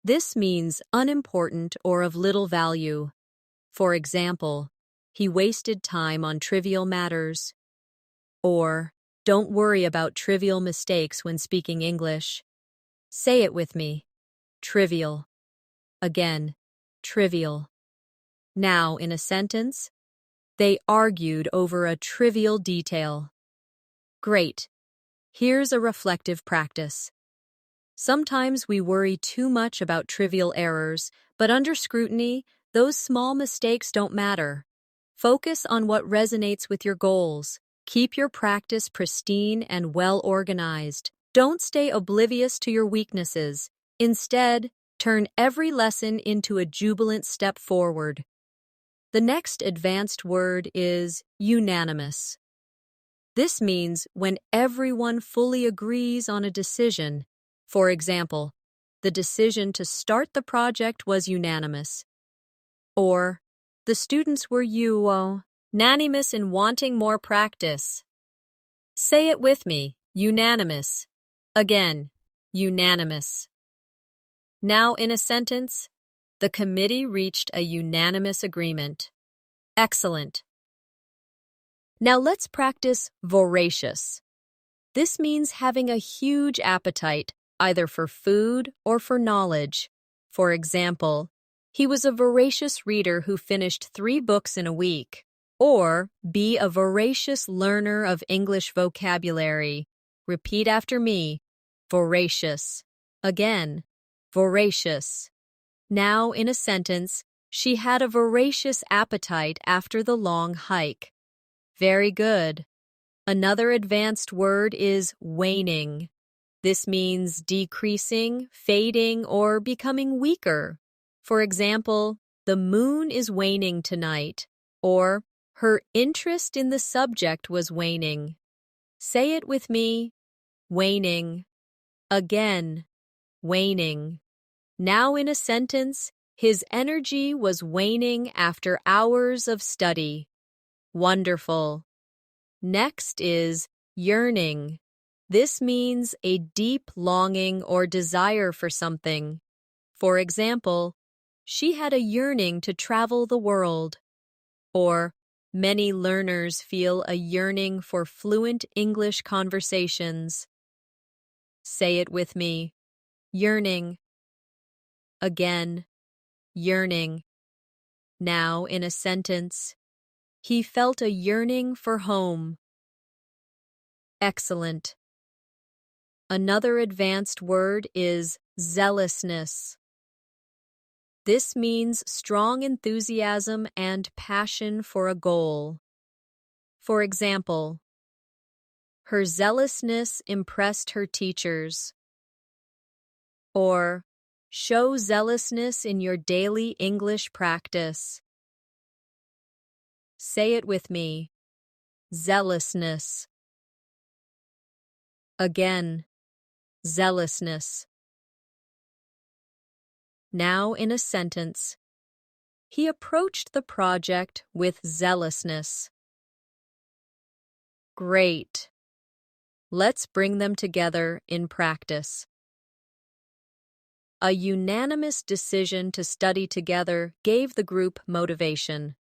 This means unimportant or of little value. For example, he wasted time on trivial matters. Or, don't worry about trivial mistakes when speaking English. Say it with me. Trivial. Again, trivial. Now, in a sentence, they argued over a trivial detail. Great. Here's a reflective practice. Sometimes we worry too much about trivial errors, but under scrutiny, those small mistakes don't matter. Focus on what resonates with your goals. Keep your practice pristine and well-organized. Don't stay oblivious to your weaknesses. Instead, turn every lesson into a jubilant step forward. The next advanced word is unanimous. This means when everyone fully agrees on a decision. For example, the decision to start the project was unanimous. Or, the students were unanimous in wanting more practice. Say it with me. Unanimous. Again, unanimous. Now in a sentence, the committee reached a unanimous agreement. Excellent. Now let's practice voracious. This means having a huge appetite, either for food or for knowledge. For example, he was a voracious reader who finished 3 books in a week. Or, be a voracious learner of English vocabulary. Repeat after me. Voracious. Again, voracious. Now, in a sentence, she had a voracious appetite after the long hike. Very good. Another advanced word is waning. This means decreasing, fading, or becoming weaker. For example, the moon is waning tonight, or her interest in the subject was waning. Say it with me. Waning. Again. Waning. Now in a sentence, his energy was waning after hours of study. Wonderful. Next is yearning. This means a deep longing or desire for something. For example, she had a yearning to travel the world. Or, many learners feel a yearning for fluent English conversations. Say it with me. Yearning. Again. Yearning. Now in a sentence, he felt a yearning for home. Excellent. Another advanced word is zealousness. This means strong enthusiasm and passion for a goal. For example, her zealousness impressed her teachers. Or, show zealousness in your daily English practice. Say it with me. Zealousness. Again. Zealousness. Now in a sentence, he approached the project with zealousness. Great. Let's bring them together in practice. A unanimous decision to study together gave the group motivation.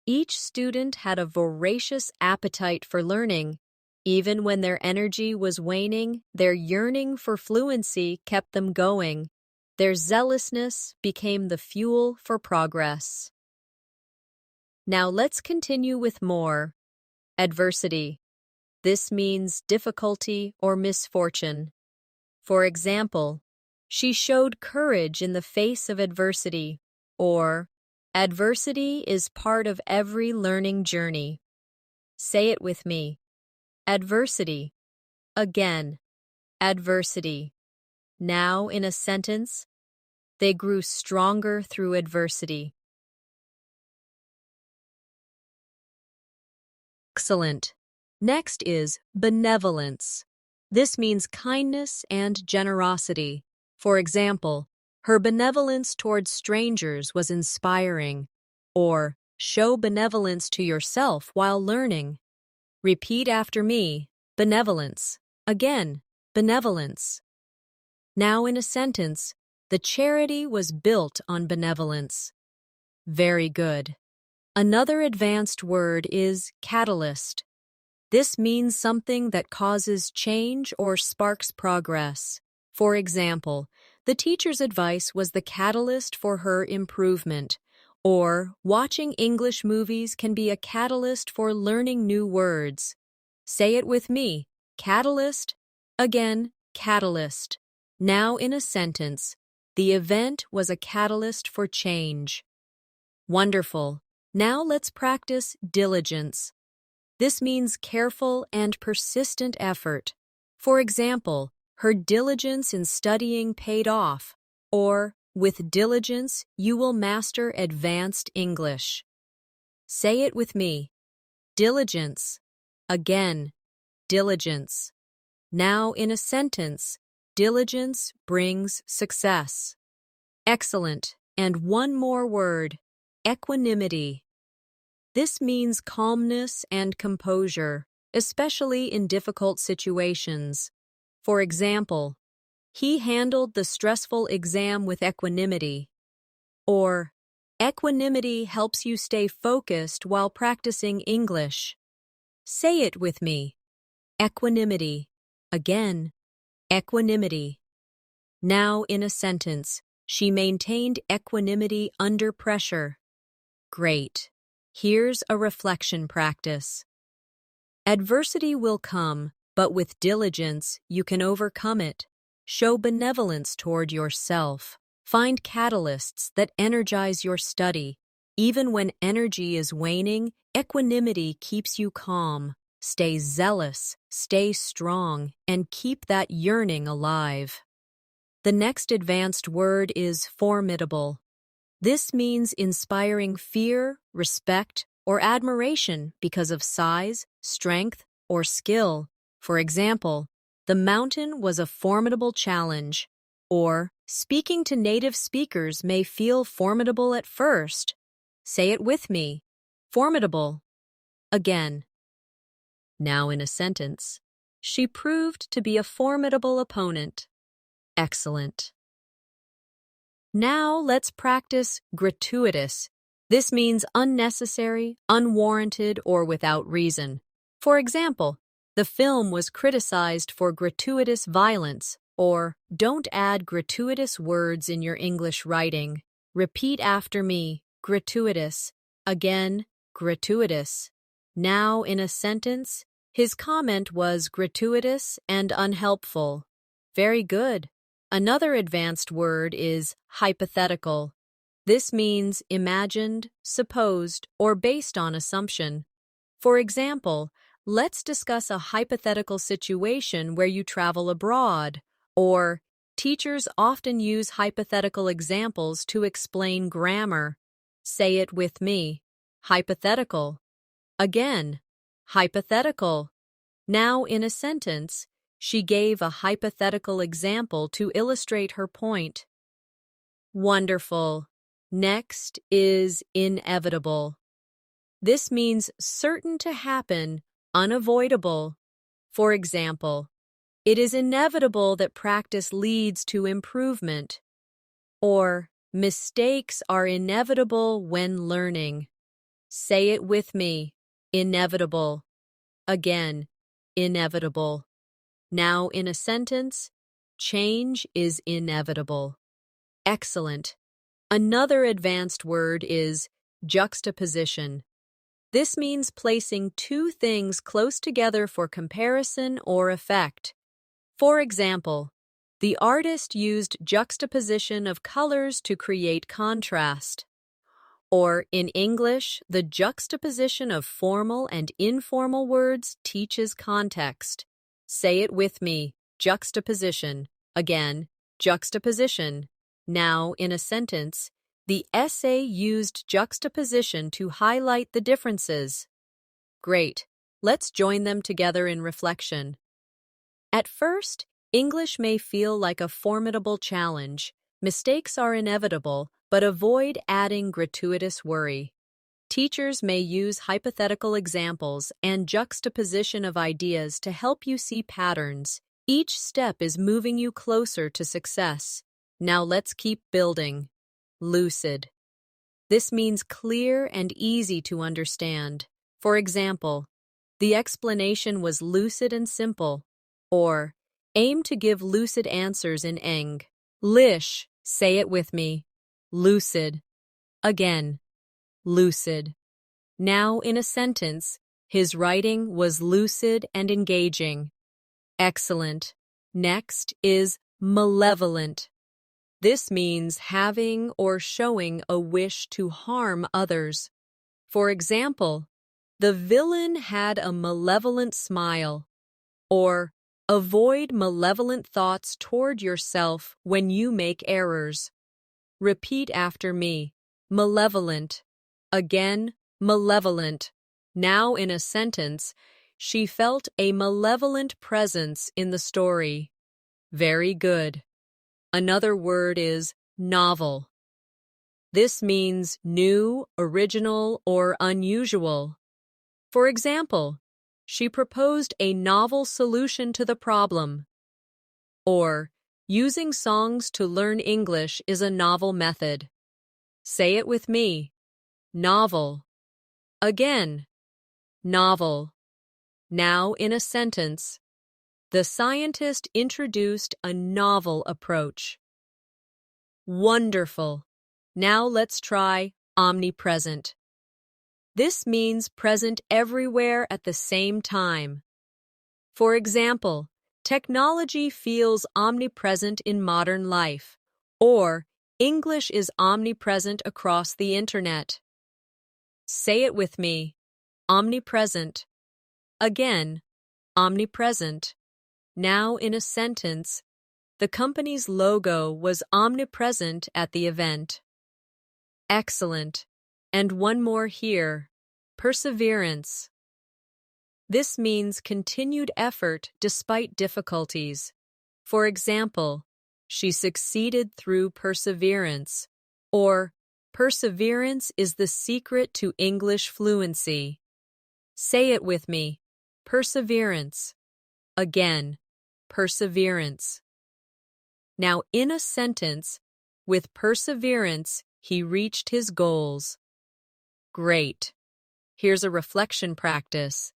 Each student had a voracious appetite for learning. Even when their energy was waning, their yearning for fluency kept them going. Their zealousness became the fuel for progress. Now let's continue with more. Adversity. This means difficulty or misfortune. For example, she showed courage in the face of adversity, or adversity is part of every learning journey. Say it with me. Adversity. Again. Adversity. Now in a sentence, they grew stronger through adversity. Excellent. Next is benevolence. This means kindness and generosity. For example, her benevolence towards strangers was inspiring. Or, show benevolence to yourself while learning. Repeat after me. Benevolence. Again, benevolence. Now in a sentence, the charity was built on benevolence. Very good. Another advanced word is catalyst. This means something that causes change or sparks progress. For example, the teacher's advice was the catalyst for her improvement. Or, watching English movies can be a catalyst for learning new words. Say it with me. Catalyst. Again, catalyst. Now in a sentence, the event was a catalyst for change. Wonderful. Now let's practice diligence. This means careful and persistent effort. For example, her diligence in studying paid off. Or, with diligence, you will master advanced English. Say it with me. Diligence. Again, diligence. Now in a sentence, diligence brings success. Excellent. And one more word. Equanimity. This means calmness and composure, especially in difficult situations. For example, he handled the stressful exam with equanimity. Or, equanimity helps you stay focused while practicing English. Say it with me. Equanimity. Again, equanimity. Now in a sentence, she maintained equanimity under pressure. Great. Here's a reflection practice. Adversity will come, but with diligence, you can overcome it. Show benevolence toward yourself. Find catalysts that energize your study. Even when energy is waning, equanimity keeps you calm. Stay zealous, stay strong, and keep that yearning alive. The next advanced word is formidable. This means inspiring fear, respect, or admiration because of size, strength, or skill. For example, the mountain was a formidable challenge, or speaking to native speakers may feel formidable at first. Say it with me. Formidable. Again. Now in a sentence, she proved to be a formidable opponent. Excellent. Now let's practice gratuitous. This means unnecessary, unwarranted, or without reason. For example, the film was criticized for gratuitous violence, or don't add gratuitous words in your English writing. Repeat after me, gratuitous. Again, gratuitous. Now in a sentence, his comment was gratuitous and unhelpful. Very good. Another advanced word is hypothetical. This means imagined, supposed, or based on assumption. For example, let's discuss a hypothetical situation where you travel abroad, or teachers often use hypothetical examples to explain grammar. Say it with me. Hypothetical. Again, hypothetical. Now in a sentence, she gave a hypothetical example to illustrate her point. Wonderful. Next is inevitable. This means certain to happen, unavoidable. For example, it is inevitable that practice leads to improvement. Or, mistakes are inevitable when learning. Say it with me. Inevitable. Again, inevitable. Now in a sentence, change is inevitable. Excellent. Another advanced word is juxtaposition. This means placing two things close together for comparison or effect. For example, the artist used juxtaposition of colors to create contrast. Or in English, the juxtaposition of formal and informal words teaches context. Say it with me, juxtaposition. Again, juxtaposition. Now, in a sentence, the essay used juxtaposition to highlight the differences. Great. Let's join them together in reflection. At first, English may feel like a formidable challenge. Mistakes are inevitable, but avoid adding gratuitous worry. Teachers may use hypothetical examples and juxtaposition of ideas to help you see patterns. Each step is moving you closer to success. Now let's keep building. Lucid. This means clear and easy to understand. For example, the explanation was lucid and simple. Or, aim to give lucid answers in Eng. Lish. Say it with me. Lucid. Again. Lucid. Now in a sentence, his writing was lucid and engaging. Excellent. Next is malevolent. This means having or showing a wish to harm others. For example, the villain had a malevolent smile. Or, avoid malevolent thoughts toward yourself when you make errors. Repeat after me. Malevolent. Again, malevolent. Now in a sentence, she felt a malevolent presence in the story. Very good. Another word is novel. This means new, original, or unusual. For example, she proposed a novel solution to the problem. Or, using songs to learn English is a novel method. Say it with me. Novel. Again. Novel. Now in a sentence. The scientist introduced a novel approach. Wonderful. Now let's try omnipresent. This means present everywhere at the same time. For example, technology feels omnipresent in modern life, or English is omnipresent across the internet. Say it with me. Omnipresent. Again, omnipresent. Now in a sentence, the company's logo was omnipresent at the event. Excellent. And one more here. Perseverance. This means continued effort despite difficulties. For example, she succeeded through perseverance, or perseverance is the secret to English fluency. Say it with me. Perseverance. Again, perseverance. Now, in a sentence, with perseverance, he reached his goals. Great. Here's a reflection practice.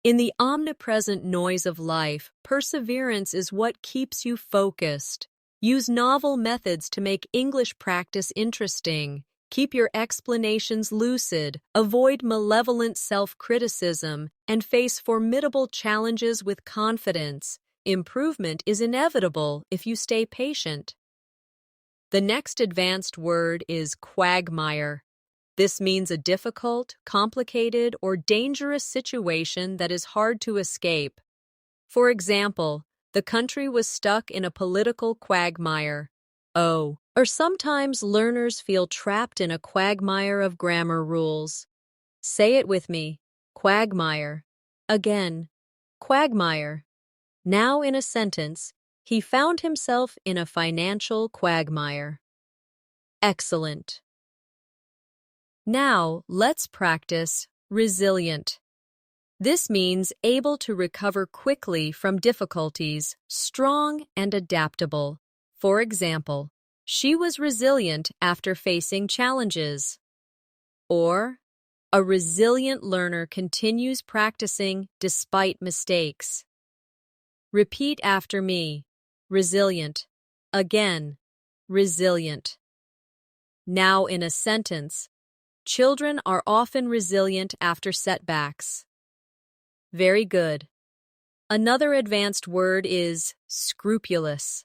In the omnipresent noise of life, perseverance is what keeps you focused. Use novel methods to make English practice interesting. Keep your explanations lucid, avoid malevolent self-criticism, and face formidable challenges with confidence. Improvement is inevitable if you stay patient. The next advanced word is quagmire. This means a difficult, complicated, or dangerous situation that is hard to escape. For example, the country was stuck in a political quagmire. Or sometimes learners feel trapped in a quagmire of grammar rules. Say it with me. Quagmire. Again. Quagmire. Now in a sentence, he found himself in a financial quagmire. Excellent. Now let's practice resilient. This means able to recover quickly from difficulties, strong and adaptable. For example, she was resilient after facing challenges. Or, a resilient learner continues practicing despite mistakes. Repeat after me. Resilient. Again. Resilient. Now in a sentence, children are often resilient after setbacks. Very good. Another advanced word is scrupulous.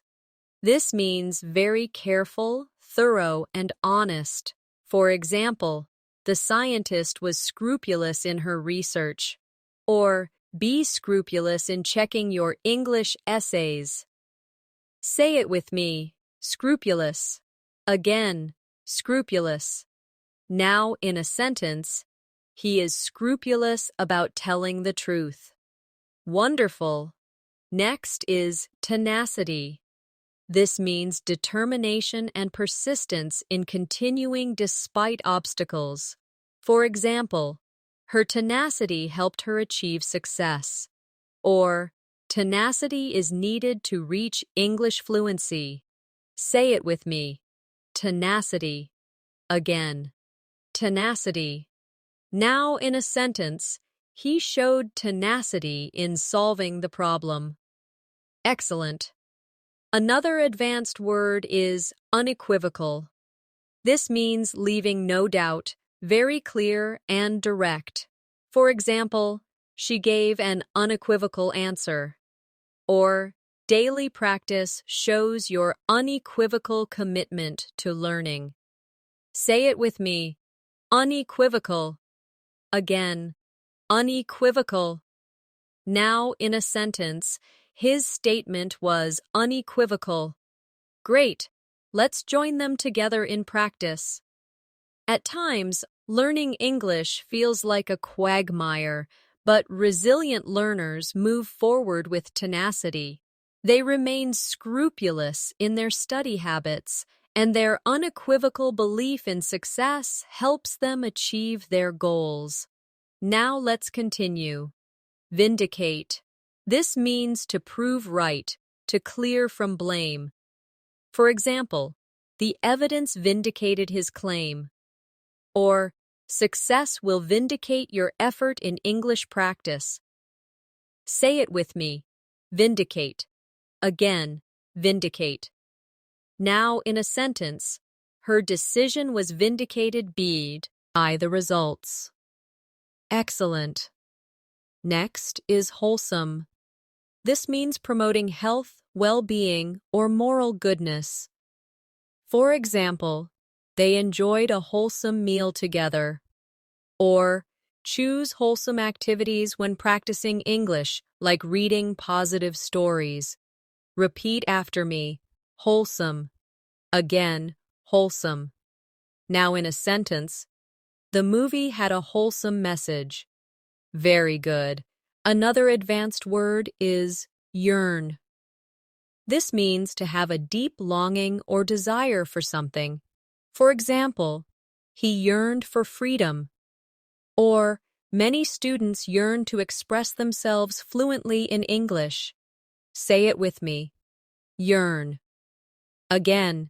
This means very careful, thorough, and honest. For example, the scientist was scrupulous in her research. Or, be scrupulous in checking your English essays. Say it with me. Scrupulous. Again, scrupulous. Now, in a sentence, he is scrupulous about telling the truth. Wonderful. Next is tenacity. This means determination and persistence in continuing despite obstacles. For example, her tenacity helped her achieve success. Or, tenacity is needed to reach English fluency. Say it with me. Tenacity. Again. Tenacity. Now in a sentence, he showed tenacity in solving the problem. Excellent. Another advanced word is unequivocal. This means leaving no doubt, very clear and direct. For example, she gave an unequivocal answer. Or, daily practice shows your unequivocal commitment to learning. Say it with me. Unequivocal. Again, unequivocal. Now in a sentence, his statement was unequivocal. Great. Let's join them together in practice. At times, learning English feels like a quagmire, but resilient learners move forward with tenacity. They remain scrupulous in their study habits, and their unequivocal belief in success helps them achieve their goals. Now let's continue. Vindicate. This means to prove right, to clear from blame. For example, the evidence vindicated his claim. Or, success will vindicate your effort in English practice. Say it with me. Vindicate. Again, vindicate. Now in a sentence, her decision was vindicated by the results. Excellent. Next is wholesome. This means promoting health, well-being, or moral goodness. For example, they enjoyed a wholesome meal together. Or, choose wholesome activities when practicing English, like reading positive stories. Repeat after me. Wholesome. Again, wholesome. Now in a sentence, the movie had a wholesome message. Very good. Another advanced word is yearn. This means to have a deep longing or desire for something. For example, he yearned for freedom. Or, many students yearn to express themselves fluently in English. Say it with me. Yearn. Again.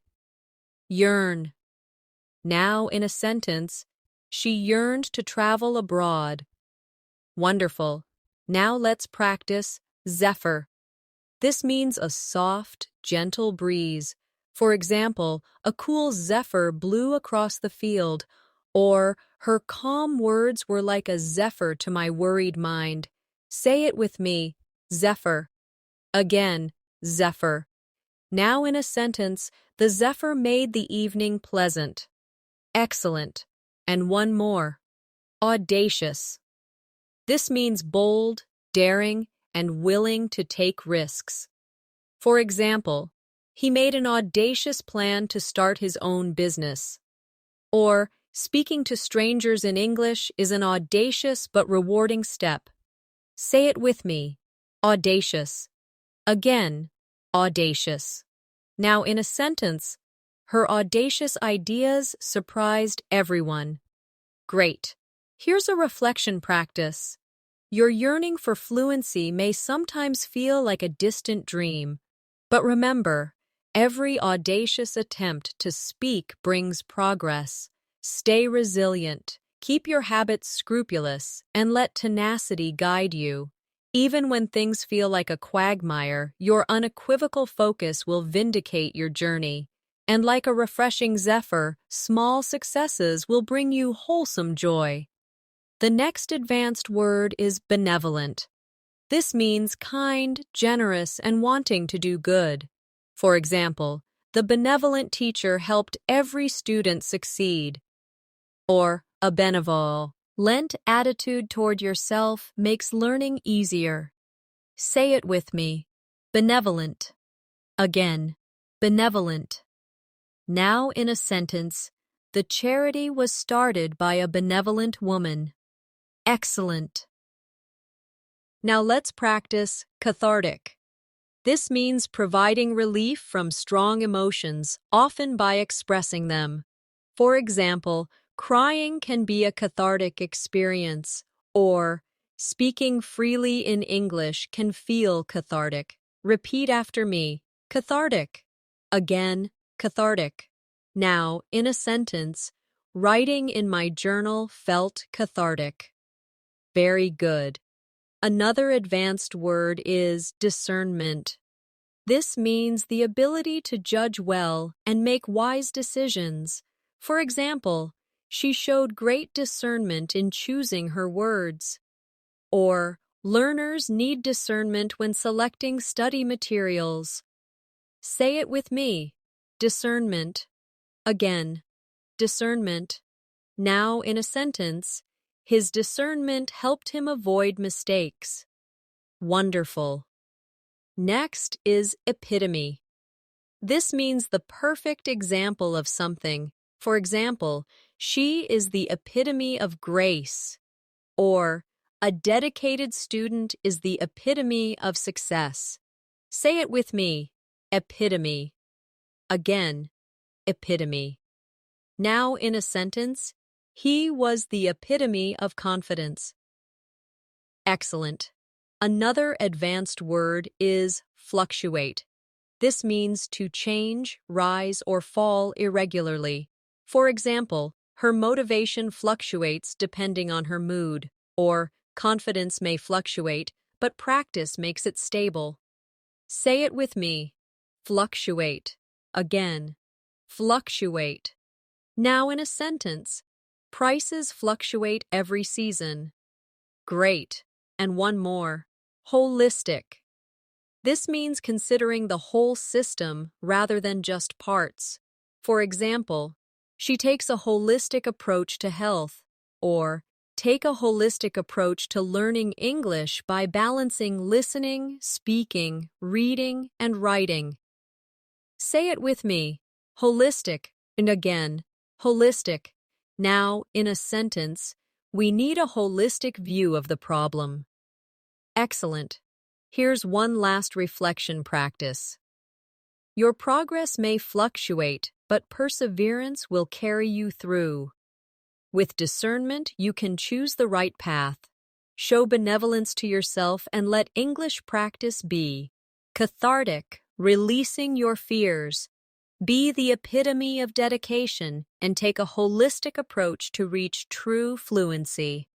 Yearn. Now in a sentence, she yearned to travel abroad. Wonderful. Now let's practice zephyr. This means a soft, gentle breeze. For example, a cool zephyr blew across the field, or her calm words were like a zephyr to my worried mind. Say it with me, zephyr. Again, zephyr. Now in a sentence, the zephyr made the evening pleasant. Excellent. And one more. Audacious. This means bold, daring, and willing to take risks. For example, he made an audacious plan to start his own business. Or, speaking to strangers in English is an audacious but rewarding step. Say it with me. Audacious. Again, audacious. Now in a sentence, her audacious ideas surprised everyone. Great. Here's a reflection practice. Your yearning for fluency may sometimes feel like a distant dream, but remember, every audacious attempt to speak brings progress. Stay resilient, keep your habits scrupulous, and let tenacity guide you. Even when things feel like a quagmire, your unequivocal focus will vindicate your journey. And like a refreshing zephyr, small successes will bring you wholesome joy. The next advanced word is benevolent. This means kind, generous, and wanting to do good. For example, the benevolent teacher helped every student succeed. Or, a benevolent attitude toward yourself makes learning easier. Say it with me. Benevolent. Again, benevolent. Now in a sentence, the charity was started by a benevolent woman. Excellent. Now let's practice cathartic. This means providing relief from strong emotions, often by expressing them. For example, crying can be a cathartic experience, or speaking freely in English can feel cathartic. Repeat after me. Cathartic. Again, cathartic. Now, in a sentence, writing in my journal felt cathartic. Very good. Another advanced word is discernment. This means the ability to judge well and make wise decisions. For example, she showed great discernment in choosing her words. Or, learners need discernment when selecting study materials. Say it with me. Discernment. Again, discernment. Now in a sentence, his discernment helped him avoid mistakes. Wonderful. Next is epitome. This means the perfect example of something. For example, she is the epitome of grace. Or, a dedicated student is the epitome of success. Say it with me. Epitome. Again, epitome. Now in a sentence, he was the epitome of confidence. Excellent. Another advanced word is fluctuate. This means to change, rise, or fall irregularly. For example, her motivation fluctuates depending on her mood, or confidence may fluctuate, but practice makes it stable. Say it with me. Fluctuate. Again, fluctuate. Now in a sentence, prices fluctuate every season. Great. And one more. Holistic. This means considering the whole system rather than just parts. For example, she takes a holistic approach to health, or take a holistic approach to learning English by balancing listening, speaking, reading, and writing. Say it with me. Holistic. And again, holistic. Now, in a sentence, we need a holistic view of the problem. Excellent. Here's one last reflection practice. Your progress may fluctuate, but perseverance will carry you through. With discernment, you can choose the right path. Show benevolence to yourself and let English practice be cathartic, releasing your fears. Be the epitome of dedication and take a holistic approach to reach true fluency.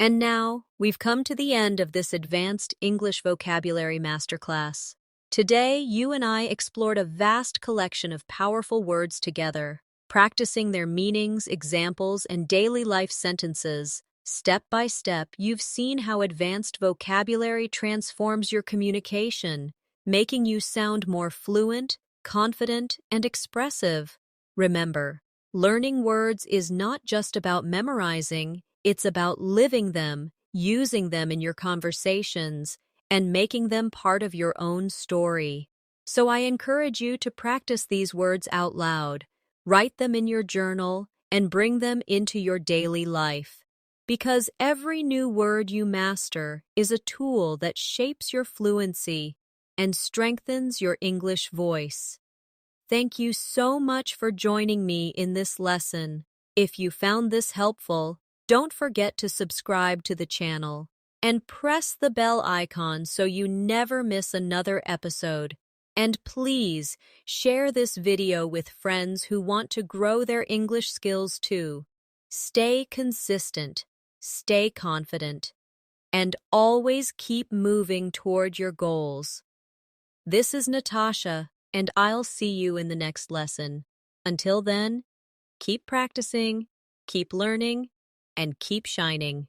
And now, we've come to the end of this Advanced English Vocabulary Masterclass. Today, you and I explored a vast collection of powerful words together, practicing their meanings, examples, and daily life sentences. Step by step, you've seen how advanced vocabulary transforms your communication, making you sound more fluent, confident, and expressive. Remember, learning words is not just about memorizing, it's about living them, using them in your conversations, and making them part of your own story. So I encourage you to practice these words out loud, write them in your journal, and bring them into your daily life. Because every new word you master is a tool that shapes your fluency and strengthens your English voice. Thank you so much for joining me in this lesson. If you found this helpful, don't forget to subscribe to the channel and press the bell icon so you never miss another episode. And please share this video with friends who want to grow their English skills too. Stay consistent, stay confident, and always keep moving toward your goals. This is Natasha, and I'll see you in the next lesson. Until then, keep practicing, keep learning, and keep shining.